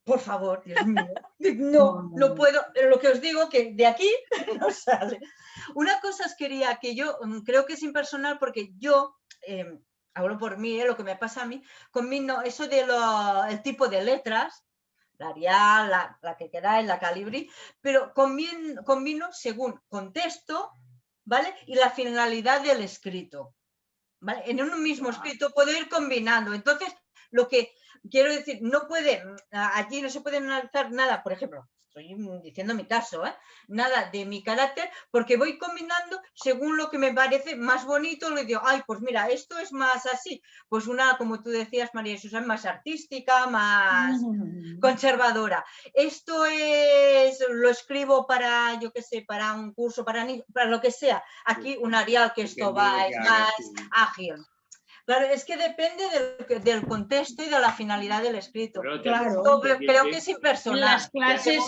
por favor, Dios mío, no puedo, lo que os digo que de aquí no sale. Una cosa os quería, que yo creo que es impersonal porque yo, hablo por mí, lo que me pasa a mí, combino eso de el tipo de letras, la Arial, la que queráis, la Calibri, pero combino según contexto, ¿vale? Y la finalidad del escrito, ¿vale? En un mismo escrito puedo ir combinando. Entonces, lo que quiero decir, allí no se puede analizar nada, por ejemplo, estoy diciendo mi caso, nada de mi carácter, porque voy combinando según lo que me parece más bonito, le digo, ay, pues mira, esto es más así, pues una, como tú decías, María Susana, más artística, más conservadora. Esto lo escribo para, yo qué sé, para un curso, para lo que sea. Aquí un Arial que esto es más ágil. Claro, es que depende del contexto y de la finalidad del escrito. Claro. Creo que es impersonal. En las clases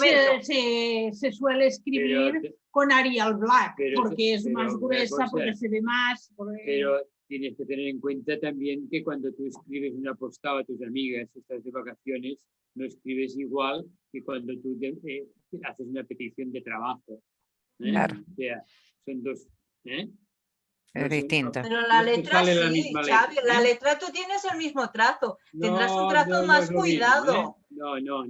se suele escribir con Arial Black, porque es más gruesa, porque se ve más. Pero tienes que tener en cuenta también que cuando tú escribes una postal a tus amigas, estás de vacaciones, no escribes igual que cuando tú haces una petición de trabajo. Claro. O sea, son dos... Es distinto. Pero la letra sí, Xavi, la letra tú tienes el mismo trazo. Tendrás un trazo más cuidado. No.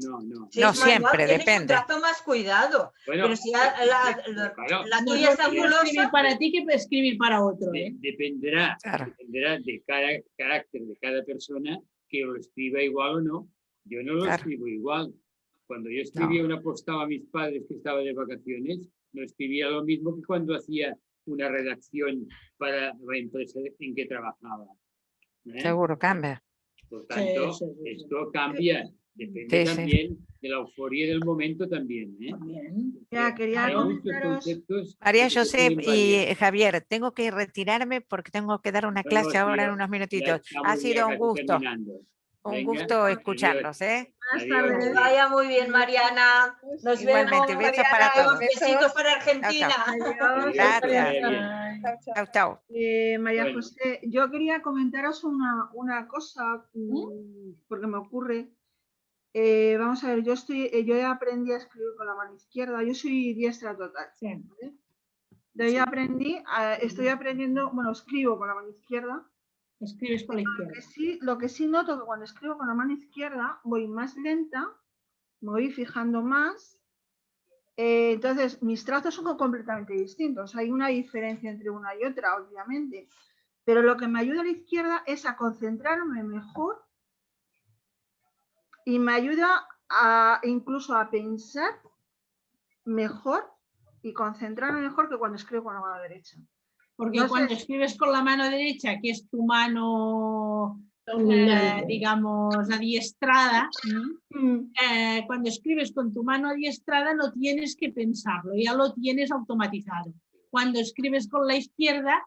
Si no es siempre, manual, depende. Un trazo más cuidado. Bueno, pero si la tuya es angulosa... escribir para ti que escribir para otro. Dependerá de cada carácter de cada persona que lo escriba igual o no. Yo no lo escribo igual. Cuando yo escribía una postal a mis padres que estaba de vacaciones, no escribía lo mismo que cuando hacía una redacción para la empresa en que trabajaba. Seguro, cambia. Por tanto, esto cambia. Depende también de la euforia del momento también. Ya, quería comentaros... María José y Javier, tengo que retirarme porque tengo que dar una clase ahora en unos minutitos. Ha sido un gusto. Un gusto escucharlos, Buenas tardes. Que vaya muy bien, Mariana. Nos Igualmente, vemos, besos Mariana. para todos. Besitos para Argentina. Gracias. Chao. María José, yo quería comentaros una cosa, porque me ocurre. Vamos a ver, yo aprendí a escribir con la mano izquierda. Yo soy diestra total. ¿Vale? Yo estoy aprendiendo, escribo con la mano izquierda. Escribes con la izquierda. Lo que sí noto que cuando escribo con la mano izquierda voy más lenta, me voy fijando más. Entonces, mis trazos son completamente distintos. Hay una diferencia entre una y otra, obviamente. Pero lo que me ayuda a la izquierda es a concentrarme mejor y me ayuda incluso a pensar mejor y concentrarme mejor que cuando escribo con la mano derecha. Porque cuando escribes con la mano derecha, que es tu mano, digamos, adiestrada, cuando escribes con tu mano adiestrada no tienes que pensarlo, ya lo tienes automatizado. Cuando escribes con la izquierda,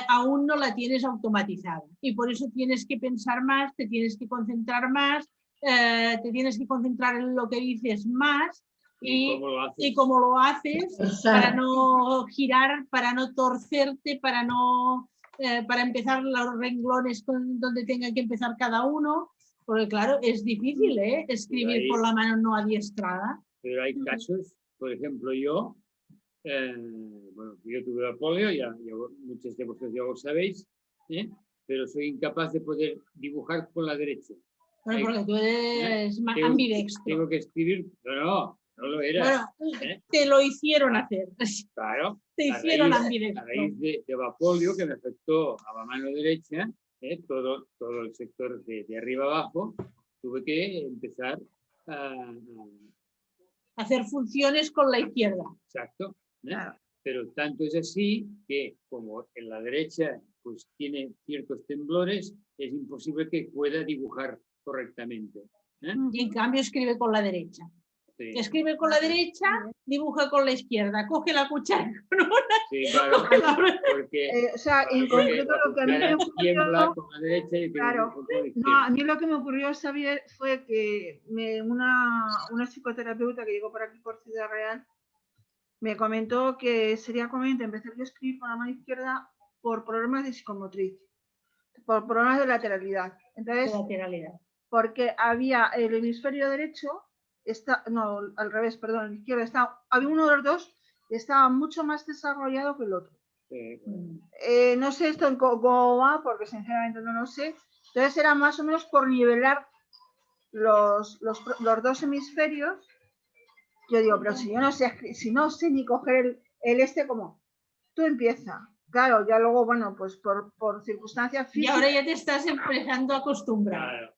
aún no la tienes automatizada. Y por eso tienes que pensar más, te tienes que concentrar más, te tienes que concentrar en lo que dices más. Y cómo lo haces para no girar, para no torcerte, para empezar los renglones donde tenga que empezar cada uno, porque claro, es difícil escribir con la mano no adiestrada. Pero hay casos, por ejemplo, yo tuve la polio, ya muchos de vosotros ya lo sabéis, pero soy incapaz de poder dibujar con la derecha. Bueno, porque tú eres ambidextro. Tengo que escribir, no lo era. Bueno, te lo hicieron hacer. Claro. Te hicieron ambidextro. A raíz de la polio que me afectó a la mano derecha, todo el sector de arriba abajo, tuve que empezar a hacer funciones con la izquierda. exacto. Claro. Pero tanto es así que como en la derecha pues tiene ciertos temblores, es imposible que pueda dibujar correctamente. Y en cambio escribe con la derecha. Sí. Escribe con la derecha, dibuja con la izquierda, coge la cuchara con una. Sí, claro, porque, o sea, en concreto lo que a mí me tiembla ocurrió, con la derecha y claro, no, a mí lo que me ocurrió, Xavier, fue que una psicoterapeuta que llegó por aquí por Ciudad Real me comentó que sería conveniente empezar a escribir con la mano izquierda por problemas de psicomotriz, por problemas de lateralidad. Entonces, porque había el hemisferio derecho, no, al revés, perdón, el izquierdo, había uno de los dos que estaba mucho más desarrollado que el otro. No sé esto en cómo va, porque sinceramente no lo sé. Entonces era más o menos por nivelar los dos hemisferios. Yo digo, pero si yo no sé ni coger el como tú empieza. Claro, ya luego, bueno, pues por circunstancias físicas. Y ahora ya te estás empezando a acostumbrar.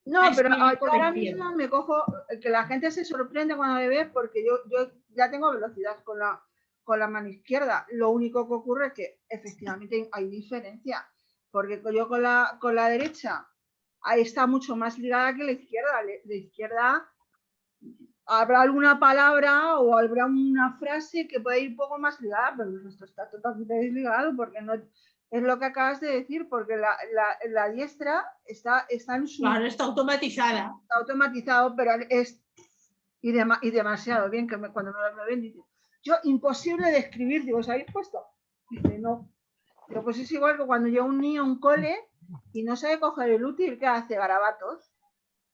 No, pero ahora mismo me cojo, que la gente se sorprende cuando me ve porque yo ya tengo velocidad con la mano izquierda. Lo único que ocurre es que efectivamente hay diferencia, porque yo con la derecha ahí está mucho más ligada que la izquierda. La izquierda habrá alguna palabra o habrá una frase que puede ir un poco más ligada, pero esto está totalmente desligado porque no es lo que acabas de decir, porque la diestra está en su... Claro, está automatizada. Está automatizado, pero es... Y demasiado bien, que cuando me ven dicen, yo imposible de escribir, digo, ¿os habéis puesto? Dice, no. Pero pues es igual que cuando llega un niño a un cole y no sabe coger el útil, que hace garabatos,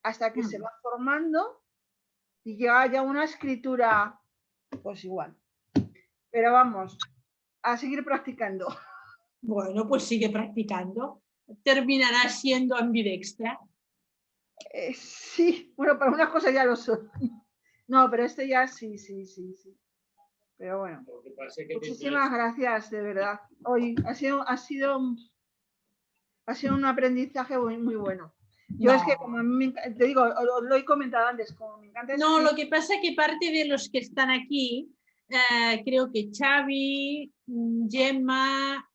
hasta que se va formando y llega ya una escritura, pues igual. Pero vamos, a seguir practicando. Bueno, pues sigue practicando. Terminarás siendo ambidextra. Sí, bueno, para unas cosas ya lo soy. No, pero este ya sí. Pero bueno, muchísimas gracias, de verdad. Hoy ha sido un aprendizaje muy bueno. Yo es que, como a mí te digo, lo he comentado antes, como me encanta escribir. No, lo que pasa es que parte de los que están aquí, creo que Xavi, Gemma,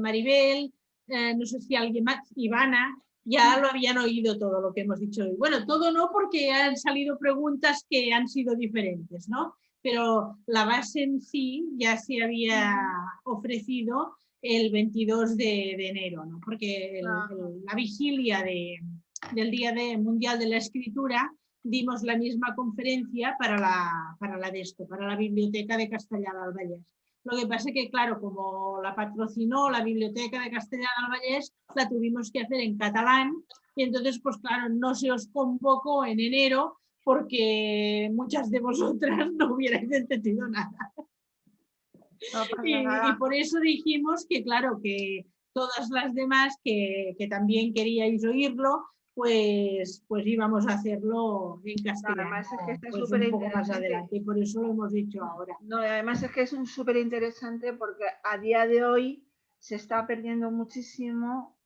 Maribel, no sé si alguien más, Ivana, ya lo habían oído todo lo que hemos dicho hoy. Bueno, todo no, porque han salido preguntas que han sido diferentes, ¿no? Pero la base en sí ya se había ofrecido el 22 de enero, ¿no? Porque la vigilia del Día Mundial de la Escritura dimos la misma conferencia para la Biblioteca de Castellar del Vallès. Lo que pasa es que, claro, como la patrocinó la Biblioteca de Castellar del Vallès, la tuvimos que hacer en catalán y entonces, pues claro, no se os convocó en enero porque muchas de vosotras no hubierais entendido nada. Y por eso dijimos que, claro, que todas las demás que también queríais oírlo, pues íbamos a hacerlo en castellano, además es que pues un poco más adelante, y por eso lo hemos dicho ahora. No, además es que es súper interesante porque a día de hoy se está perdiendo muchísimo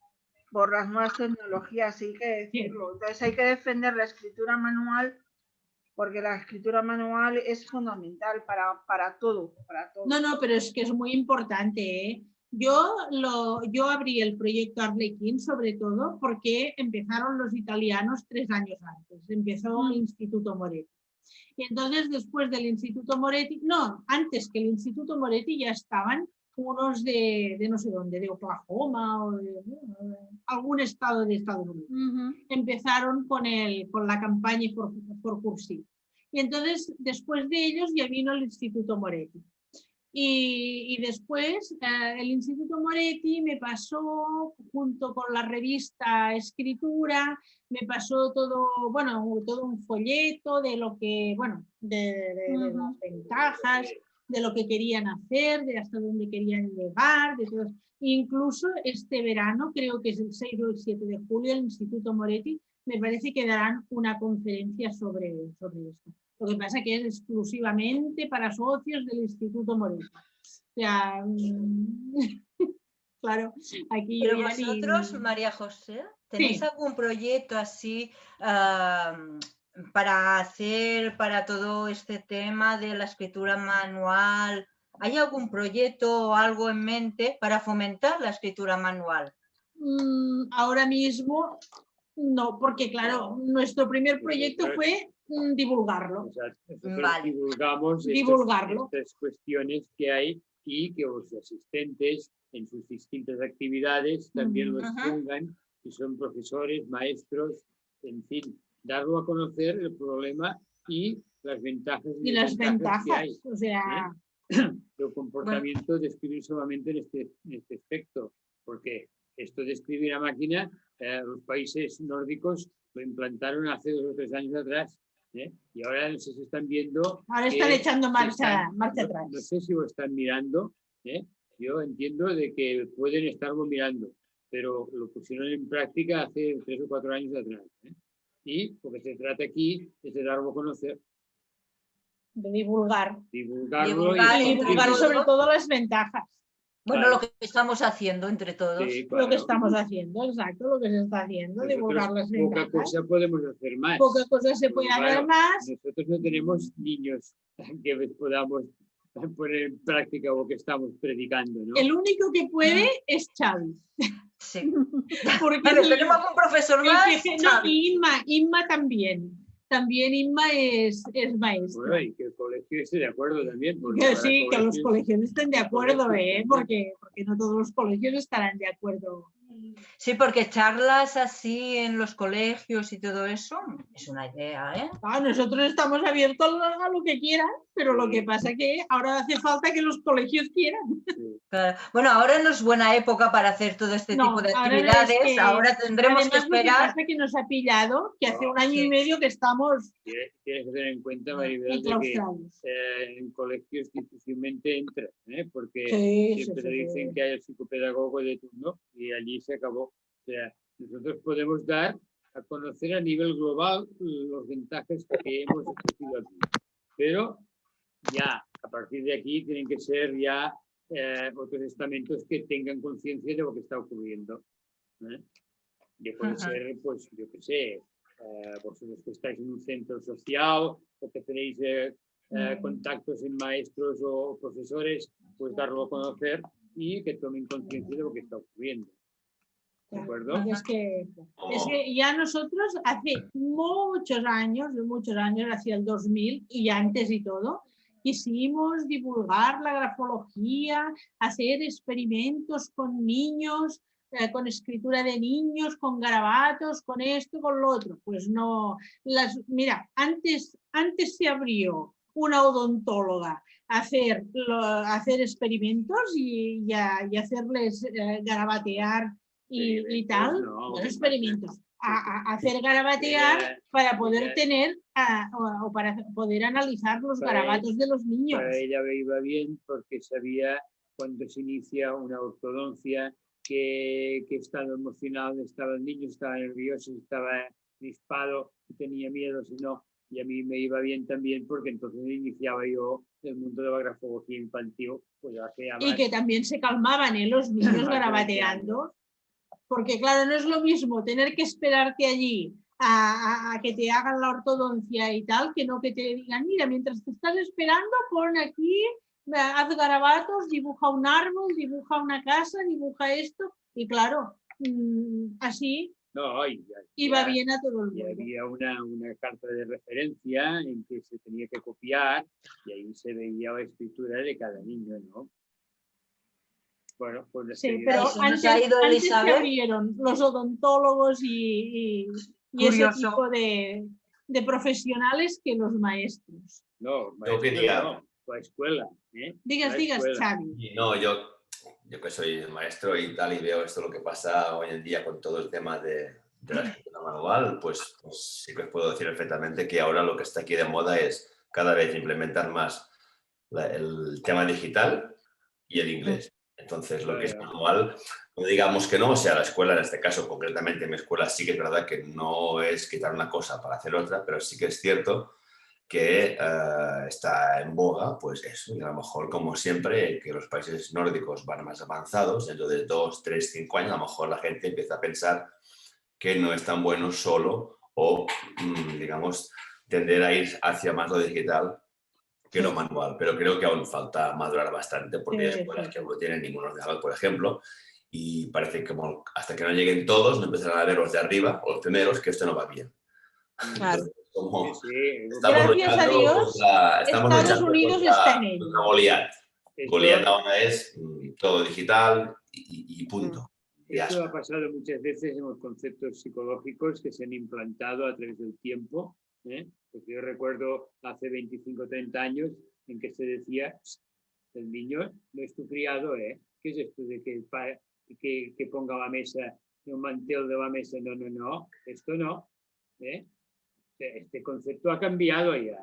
por las nuevas tecnologías, hay que decirlo. Entonces hay que defender la escritura manual porque la escritura manual es fundamental para todo. No, pero es que es muy importante, ¿eh? Yo abrí el proyecto Arlequín sobre todo porque empezaron los italianos 3 años antes, empezó el Instituto Moretti. Y entonces después del Instituto Moretti, no, antes que el Instituto Moretti ya estaban unos de no sé dónde, de Oklahoma o de algún estado de Estados Unidos. Empezaron con la campaña for Cursiv. Y entonces después de ellos ya vino el Instituto Moretti. Y después el Instituto Moretti me pasó, junto con la revista Escritura, me pasó todo un folleto de lo que, de las ventajas, de lo que querían hacer, de hasta dónde querían llegar, de todo. Incluso este verano, creo que es el 6 o el 7 de julio, el Instituto Moretti, me parece que darán una conferencia sobre esto. Lo que pasa es que es exclusivamente para socios del Instituto Moretti. O sea, Claro, aquí yo Pero ya ni- vosotros, María José, ¿tenéis Sí. algún proyecto así para hacer para todo este tema de la escritura manual? ¿Hay algún proyecto o algo en mente para fomentar la escritura manual? Ahora mismo no, porque claro, nuestro primer proyecto fue divulgarlo. O sea, nosotros Vale. divulgamos Divulgarlo. estas cuestiones que hay y que los asistentes en sus distintas actividades también los pongan, si son profesores, maestros, en fin, darlo a conocer el problema y las ventajas Y las que hay. ventajas, o sea, El comportamiento de escribir solamente en este aspecto, porque esto de escribir a máquina, los países nórdicos lo implantaron hace 2 o 3 años atrás, y ahora se están viendo... ahora están que echando marcha no atrás. sé si lo están mirando, yo entiendo de que pueden estarlo mirando, pero lo pusieron en práctica hace 3 o 4 años atrás. Y porque se trata aquí es de darlo a conocer, De divulgar. divulgarlo Divulgar, y Y divulgar todos. sobre todo las ventajas. Bueno, Claro. lo que estamos haciendo entre todos. Sí, Lo claro. que estamos haciendo, exacto, lo que se está haciendo, Nosotros divulgar las poca ventajas. cosa podemos hacer más. Poca cosa se puede Pero hacer claro, más. Nosotros no tenemos niños que podamos poner en práctica lo que estamos predicando, ¿no? El único que puede es Xavi. Sí. Porque Vale, es ¿tenemos algún profesor el más? que- no, Xavi. y Inma también. También Inma es maestra. Bueno, y que el colegio esté de acuerdo también. porque Que habrá sí, que los colegios estén de acuerdo, colegios porque no todos los colegios estarán de acuerdo. Sí, porque charlas así en los colegios y todo eso es una idea, ¿eh? Ah, nosotros estamos abiertos a lo que quieran, pero lo que pasa que ahora hace falta que los colegios quieran. Claro. Bueno, ahora no es buena época para hacer todo este No, tipo de ahora actividades. es que- Ahora tendremos que Además, lo que esperar. pasa que nos ha pillado, que hace un año sí. y medio que estamos Tienes que tener en cuenta, Maribel, de que enclaustrados. en colegios difícilmente entran, porque Sí, siempre sí, te sí, dicen sí. que hay el psicopedagogo de turno y allí se acabó. O sea, nosotros podemos dar a conocer a nivel global las ventajas que hemos escogido aquí. Pero ya, a partir de aquí, tienen que ser ya otros estamentos que tengan conciencia de lo que está ocurriendo. Que puede Ajá. ser, pues, yo qué sé, vosotros que estáis en un centro social o que tenéis contactos en maestros o profesores, pues darlo a conocer y que tomen conciencia de lo que está ocurriendo. ¿De acuerdo? Porque es que ya nosotros hace muchos años, hacia el 2000 y antes y todo, quisimos divulgar la grafología, hacer experimentos con niños, con escritura de niños, con garabatos, con esto, con lo otro. Pues no, mira, antes se abrió una odontóloga a hacer experimentos y hacerles garabatear y tal, no, los experimentos, a hacer garabatear para poder tener o para poder analizar los Para garabatos de los niños. Para ella iba bien porque sabía cuando se inicia una ortodoncia qué estado emocional estaba el niño, estaba nervioso, estaba crispado, tenía miedo, si no. Y a mí me iba bien también porque entonces iniciaba yo el mundo de la grafología infantil. Pues y que también se calmaban los niños garabateando. Porque claro, no es lo mismo tener que esperarte allí a que te hagan la ortodoncia y tal, que no que te digan, mira, mientras te estás esperando, pon aquí, haz garabatos, dibuja un árbol, dibuja una casa, dibuja esto. Y claro, así iba bien a todo el mundo. Y había una carta de referencia en que se tenía que copiar y ahí se veía la escritura de cada niño, ¿no? Bueno, pues sí, pero antes se abrieron los odontólogos y ese tipo de profesionales que los maestros. No, yo quería... no, la escuela. Digas, Xavi. No, yo que soy maestro y tal y veo esto lo que pasa hoy en día con todo el tema de la escritura manual, pues sí que os puedo decir perfectamente que ahora lo que está aquí de moda es cada vez implementar más el tema digital y el inglés. Entonces, lo que es manual, no digamos que no, o sea, la escuela, en este caso, concretamente mi escuela, sí que es verdad que no es quitar una cosa para hacer otra, pero sí que es cierto que está en boga, pues eso, y a lo mejor, como siempre, que los países nórdicos van más avanzados, dentro de 2, 3, 5 años, a lo mejor la gente empieza a pensar que no es tan bueno solo o, digamos, tender a ir hacia más lo digital que lo manual. Pero creo que aún falta madurar bastante, porque hay escuelas que aún no tienen ningún ordenador, por ejemplo, y parece que como hasta que no lleguen todos, no empezarán a ver los de arriba o los primeros, que esto no va bien. Claro. Entonces, como Gracias a Dios, estamos Estados luchando Unidos está en ello. contra Goliat. Goliat ahora es todo digital y punto. Esto ha pasado muchas veces en los conceptos psicológicos que se han implantado a través del tiempo. Porque yo recuerdo hace 25 o 30 años en que se decía, el niño no es tu criado, ¿qué es esto de que ponga la mesa, un mantel de la mesa? No, esto no. Este concepto ha cambiado ya,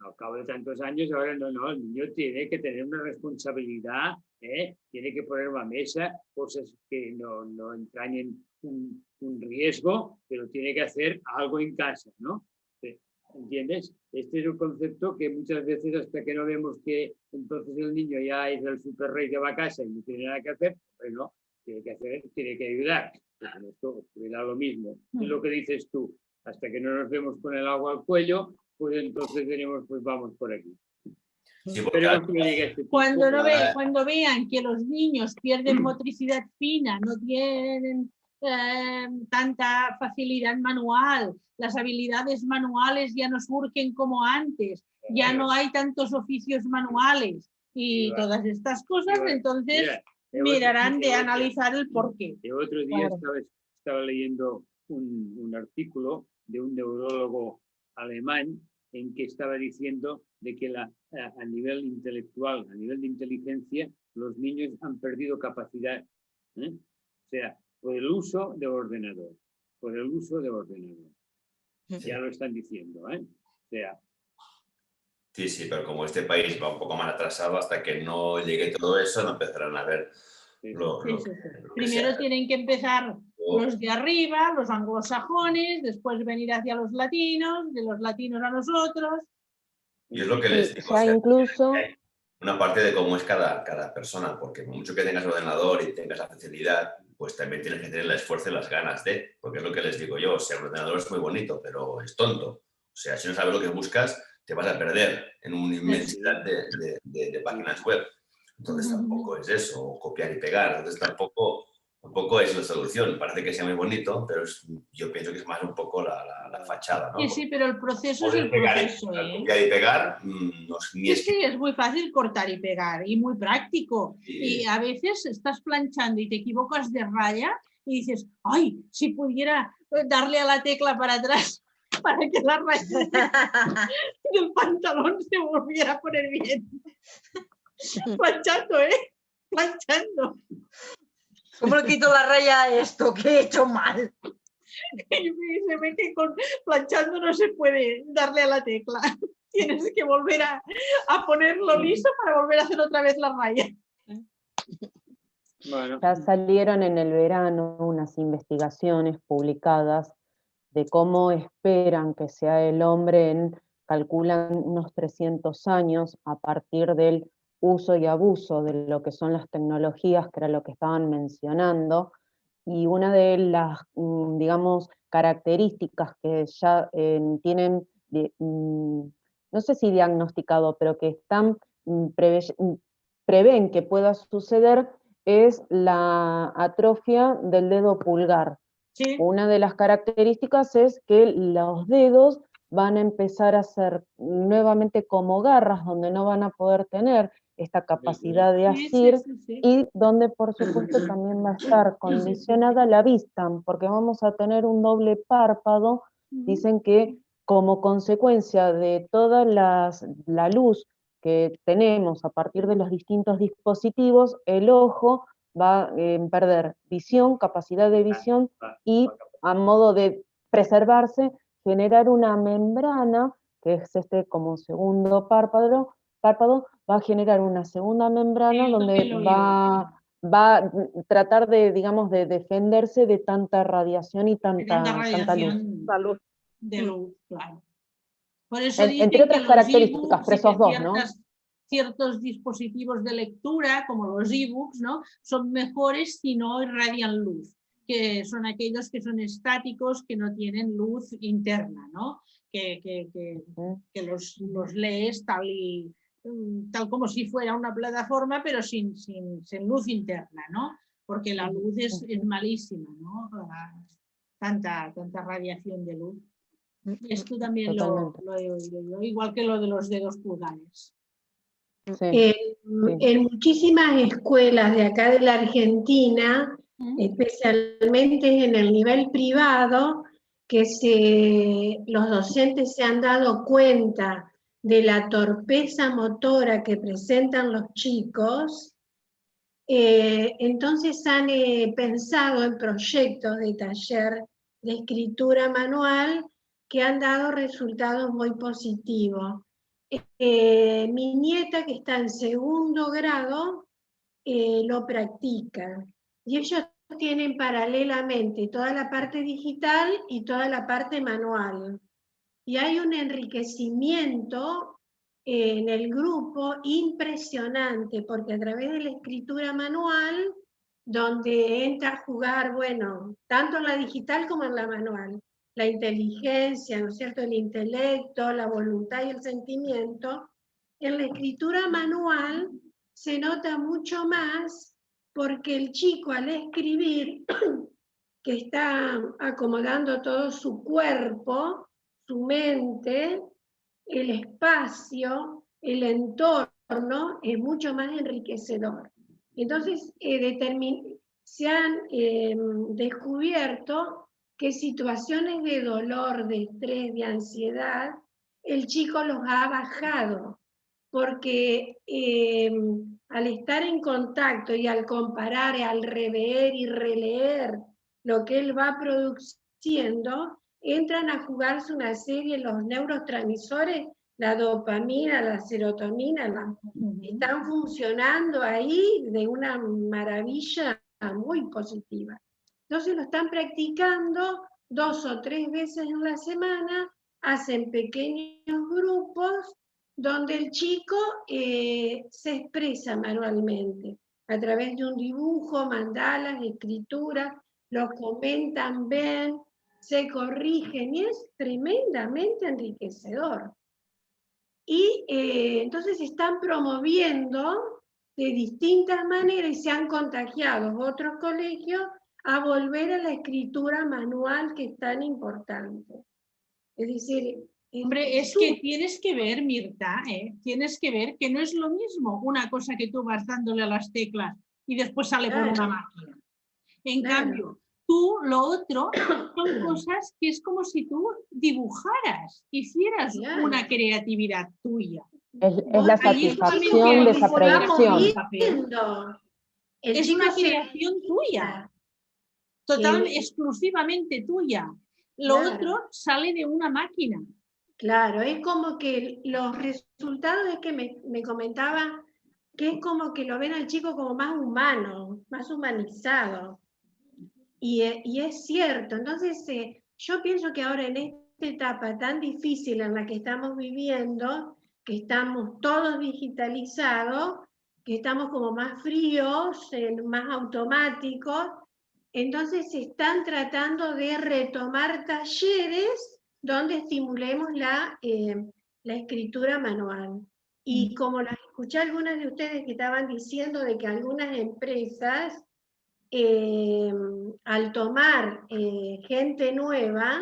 Al cabo de tantos años, ahora no, el niño tiene que tener una responsabilidad, tiene que poner la mesa, cosas que no entrañen un riesgo, pero tiene que hacer algo en casa, ¿no? ¿Entiendes? Este es un concepto que muchas veces, hasta que no vemos que entonces el niño ya es el super rey de la casa y no tiene nada que hacer, pues no, tiene que ayudar. Pues en esto ocurrirá lo mismo. Es lo que dices tú, hasta que no nos vemos con el agua al cuello, pues entonces diremos, pues vamos por aquí. Cuando vean que los niños pierden motricidad fina, no tienen tanta facilidad manual, las habilidades manuales ya no surgen como antes, ya no hay tantos oficios manuales y todas estas cosas, entonces mirarán de analizar el porqué. El otro día estaba leyendo un artículo de un neurólogo alemán en que estaba diciendo de que a nivel intelectual, a nivel de inteligencia, los niños han perdido capacidad. O sea, por el uso del ordenador. Ya lo están diciendo, O sea. Sí, pero como este país va un poco más atrasado, hasta que no llegue todo eso, no empezarán a ver Primero tienen que empezar los de arriba, los anglosajones, después venir hacia los latinos, de los latinos a nosotros. Y es lo que les digo. Incluso una parte de cómo es cada persona, porque por mucho que tengas el ordenador y tengas la facilidad, pues también tienes que tener el esfuerzo y las ganas de, porque es lo que les digo yo, o sea, el ordenador es muy bonito, pero es tonto. O sea, si no sabes lo que buscas, te vas a perder en una inmensidad de páginas web. Entonces tampoco es eso, o copiar y pegar. Entonces tampoco es la solución. Parece que sea muy bonito, pero yo pienso que es más un poco la fachada, ¿no? Sí, pero el proceso es el proceso. Copiar y pegar no es ni Sí, es muy fácil cortar y pegar y muy práctico. Y a veces estás planchando y te equivocas de raya y dices, ay, si pudiera darle a la tecla para atrás para que la raya del pantalón se volviera a poner bien. Planchando, planchando. ¿Cómo le quito la raya a esto? ¿Qué he hecho mal? Y se ve que planchando no se puede darle a la tecla. Tienes que volver a ponerlo liso para volver a hacer otra vez la raya. Ya salieron en el verano unas investigaciones publicadas de cómo esperan que sea el hombre calculan unos 300 años a partir del uso y abuso de lo que son las tecnologías, que era lo que estaban mencionando, y una de las, digamos, características que ya tienen, no sé si diagnosticado, pero que están prevén que pueda suceder, es la atrofia del dedo pulgar. Sí. Una de las características es que los dedos van a empezar a ser nuevamente como garras, donde no van a poder tener esta capacidad de asir, y donde por supuesto también va a estar condicionada la vista, porque vamos a tener un doble párpado. Dicen que como consecuencia de toda la luz que tenemos a partir de los distintos dispositivos, el ojo va a perder visión, capacidad de visión, y a modo de preservarse, generar una membrana, que es como segundo párpado, va a generar una segunda membrana donde va a tratar de, digamos, de defenderse de tanta radiación y tanta luz. De luz, claro. Por eso Entre dicen otras que los características, ebooks pero y que esos dos, ¿no? ciertos dispositivos de lectura, como los ebooks, ¿no? Son mejores si no irradian luz, que son aquellos que son estáticos, que no tienen luz interna, ¿no? Que los lees tal como si fuera una plataforma, pero sin luz interna, ¿no? Porque la luz es malísima, ¿no? Tanta radiación de luz. Esto también lo he oído yo, igual que lo de los dedos pulgares. Sí. En muchísimas escuelas de acá de la Argentina, especialmente en el nivel privado, que los docentes se han dado cuenta de la torpeza motora que presentan los chicos, entonces han pensado en proyectos de taller de escritura manual que han dado resultados muy positivos. Mi nieta, que está en segundo grado, lo practica. Y ellos tienen paralelamente toda la parte digital y toda la parte manual. Y hay un enriquecimiento en el grupo impresionante, porque a través de la escritura manual, donde entra a jugar, bueno, tanto en la digital como en la manual, la inteligencia, ¿no es cierto?, el intelecto, la voluntad y el sentimiento, en la escritura manual se nota mucho más porque el chico al escribir, que está acomodando todo su cuerpo, su mente, el espacio, el entorno, es mucho más enriquecedor. Entonces, se han descubierto que situaciones de dolor, de estrés, de ansiedad, el chico los ha bajado, porque al estar en contacto y al comparar, al rever y releer lo que él va produciendo, entran a jugarse una serie de los neurotransmisores, la dopamina, la serotonina, están funcionando ahí de una maravilla muy positiva. Entonces lo están practicando 2 o 3 veces en la semana, hacen pequeños grupos donde el chico se expresa manualmente a través de un dibujo, mandalas, escritura, lo comentan, ven, se corrigen y es tremendamente enriquecedor. Y entonces se están promoviendo de distintas maneras y se han contagiado otros colegios a volver a la escritura manual, que es tan importante. Es decir, hombre, es que tienes que ver, Mirta, tienes que ver que no es lo mismo una cosa que tú vas dándole a las teclas y después sale por una máquina. En cambio, tú lo otro son cosas que es como si tú dibujaras, hicieras una creatividad tuya. Es la satisfacción de esa producción. Es una creación tuya, totalmente, exclusivamente tuya. Lo otro sale de una máquina. Claro, es como que los resultados es que me comentaba que es como que lo ven al chico como más humano, más humanizado. Y es cierto, entonces yo pienso que ahora en esta etapa tan difícil en la que estamos viviendo, que estamos todos digitalizados, que estamos como más fríos, más automáticos, entonces se están tratando de retomar talleres donde estimulemos la escritura manual. Y como las escuché algunas de ustedes que estaban diciendo de que algunas empresas, al tomar gente nueva,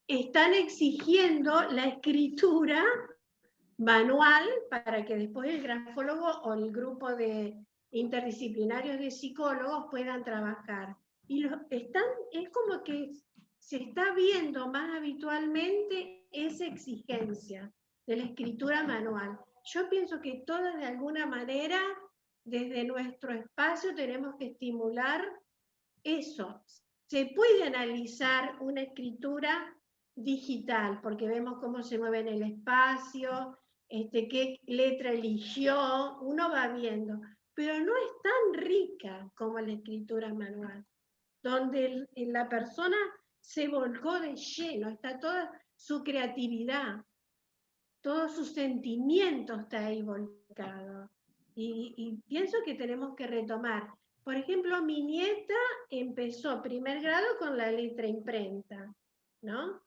están exigiendo la escritura manual para que después el grafólogo o el grupo de interdisciplinarios de psicólogos puedan trabajar. Y es como que se está viendo más habitualmente esa exigencia de la escritura manual. Yo pienso que todos de alguna manera, desde nuestro espacio, tenemos que estimular eso. Se puede analizar una escritura digital, porque vemos cómo se mueve en el espacio, qué letra eligió, uno va viendo, pero no es tan rica como la escritura manual, donde la persona se volcó de lleno, está toda su creatividad. todo su sentimiento está ahí volcado. Y pienso que tenemos que retomar. Por ejemplo, mi nieta empezó primer grado con la letra imprenta, ¿no?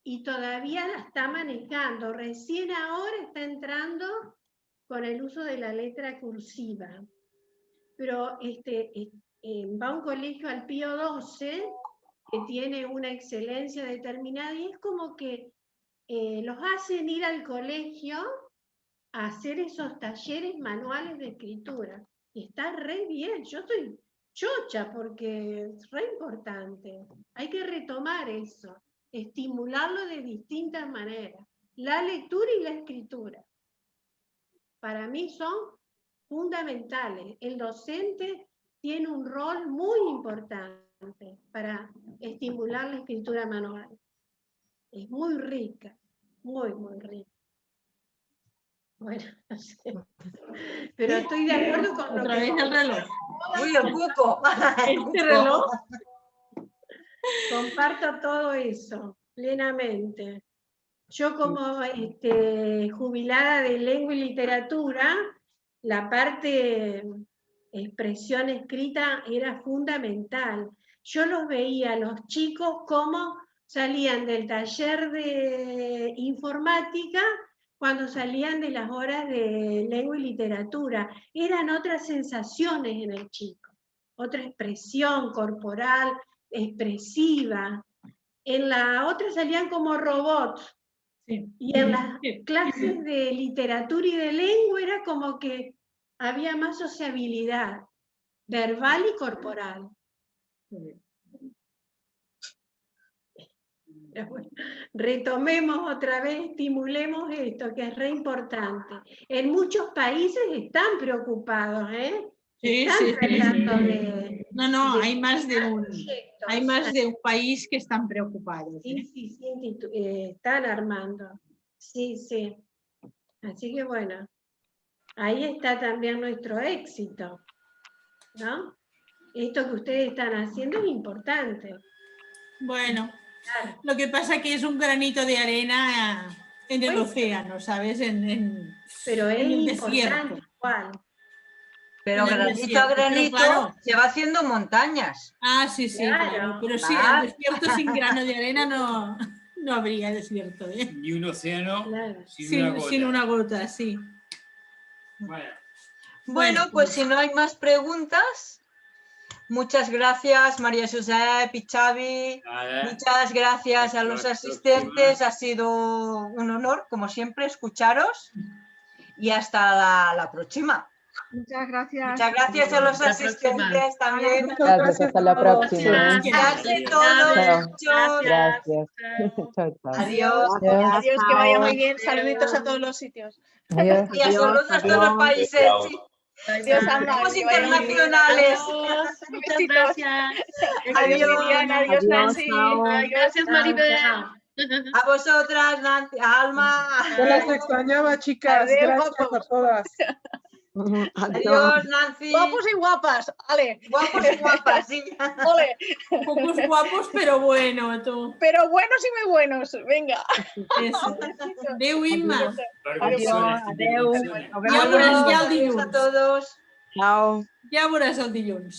Y todavía la está manejando. Recién ahora está entrando con el uso de la letra cursiva. Pero va a un colegio al Pío XII que tiene una excelencia determinada y es como que los hacen ir al colegio a hacer esos talleres manuales de escritura. Y está re bien, yo estoy chocha porque es re importante. Hay que retomar eso, estimularlo de distintas maneras. La lectura y la escritura, para mí son fundamentales. El docente tiene un rol muy importante para estimular la escritura manual. Es muy rica, muy, muy rica. Bueno, no sé. Pero estoy de acuerdo con lo Otra que... vez el reloj. Uy, el cuco. Este reloj. Comparto todo eso, plenamente. Yo como jubilada de lengua y literatura, la parte expresión escrita era fundamental. Yo los veía a los chicos cómo salían del taller de informática cuando salían de las horas de lengua y literatura. Eran otras sensaciones en el chico, otra expresión corporal, expresiva. En la otra salían como robots. Sí. Y en las clases de literatura y de lengua era como que había más sociabilidad verbal y corporal. Bueno, retomemos otra vez, estimulemos esto, que es re importante. En muchos países están preocupados, ¿eh? Sí, están tratando de... No, hay más de un país que están preocupados. Sí, sí, están armando. Sí, sí. Así que bueno, ahí está también nuestro éxito, ¿no? Esto que ustedes están haciendo es importante. Bueno, claro. Lo que pasa es que es un granito de arena en el océano, ¿sabes? Pero es en el importante desierto. igual. Pero granito a granito claro, se va haciendo montañas. Ah, sí, sí, claro. Pero sí, el desierto sin grano de arena no habría desierto. ¿Eh? Ni un océano sin una gota, sí. Bueno, pues si no hay más preguntas, muchas gracias María Josep y Xavi. Muchas gracias a los asistentes. Ha sido un honor, como siempre, escucharos. Y hasta la próxima. Muchas gracias. Muchas gracias a los asistentes también. Gracias, hasta la próxima. Gracias a todos. Gracias. Adiós. Adiós, que vaya muy bien. Saluditos a todos los sitios. Adiós. Y a saludos a todos los países. Adiós, Somos internacionales. Muchas gracias. Adiós. Adiós, Nancy. Gracias, Maribel. A vosotras, Nancy, Alma. Yo las extrañaba, chicas. Adiós, gracias a todas. Adiós, Nancy. Guapos y guapas. Ale. Guapos y guapas, sí. Ole. Pocos guapos, pero bueno, tú. Pero buenos y muy buenos. Venga. Eso. Adeu, Inma. Adiós. Ja veuràs ja el dilluns. A todos. Chao. Ja veuràs el dilluns.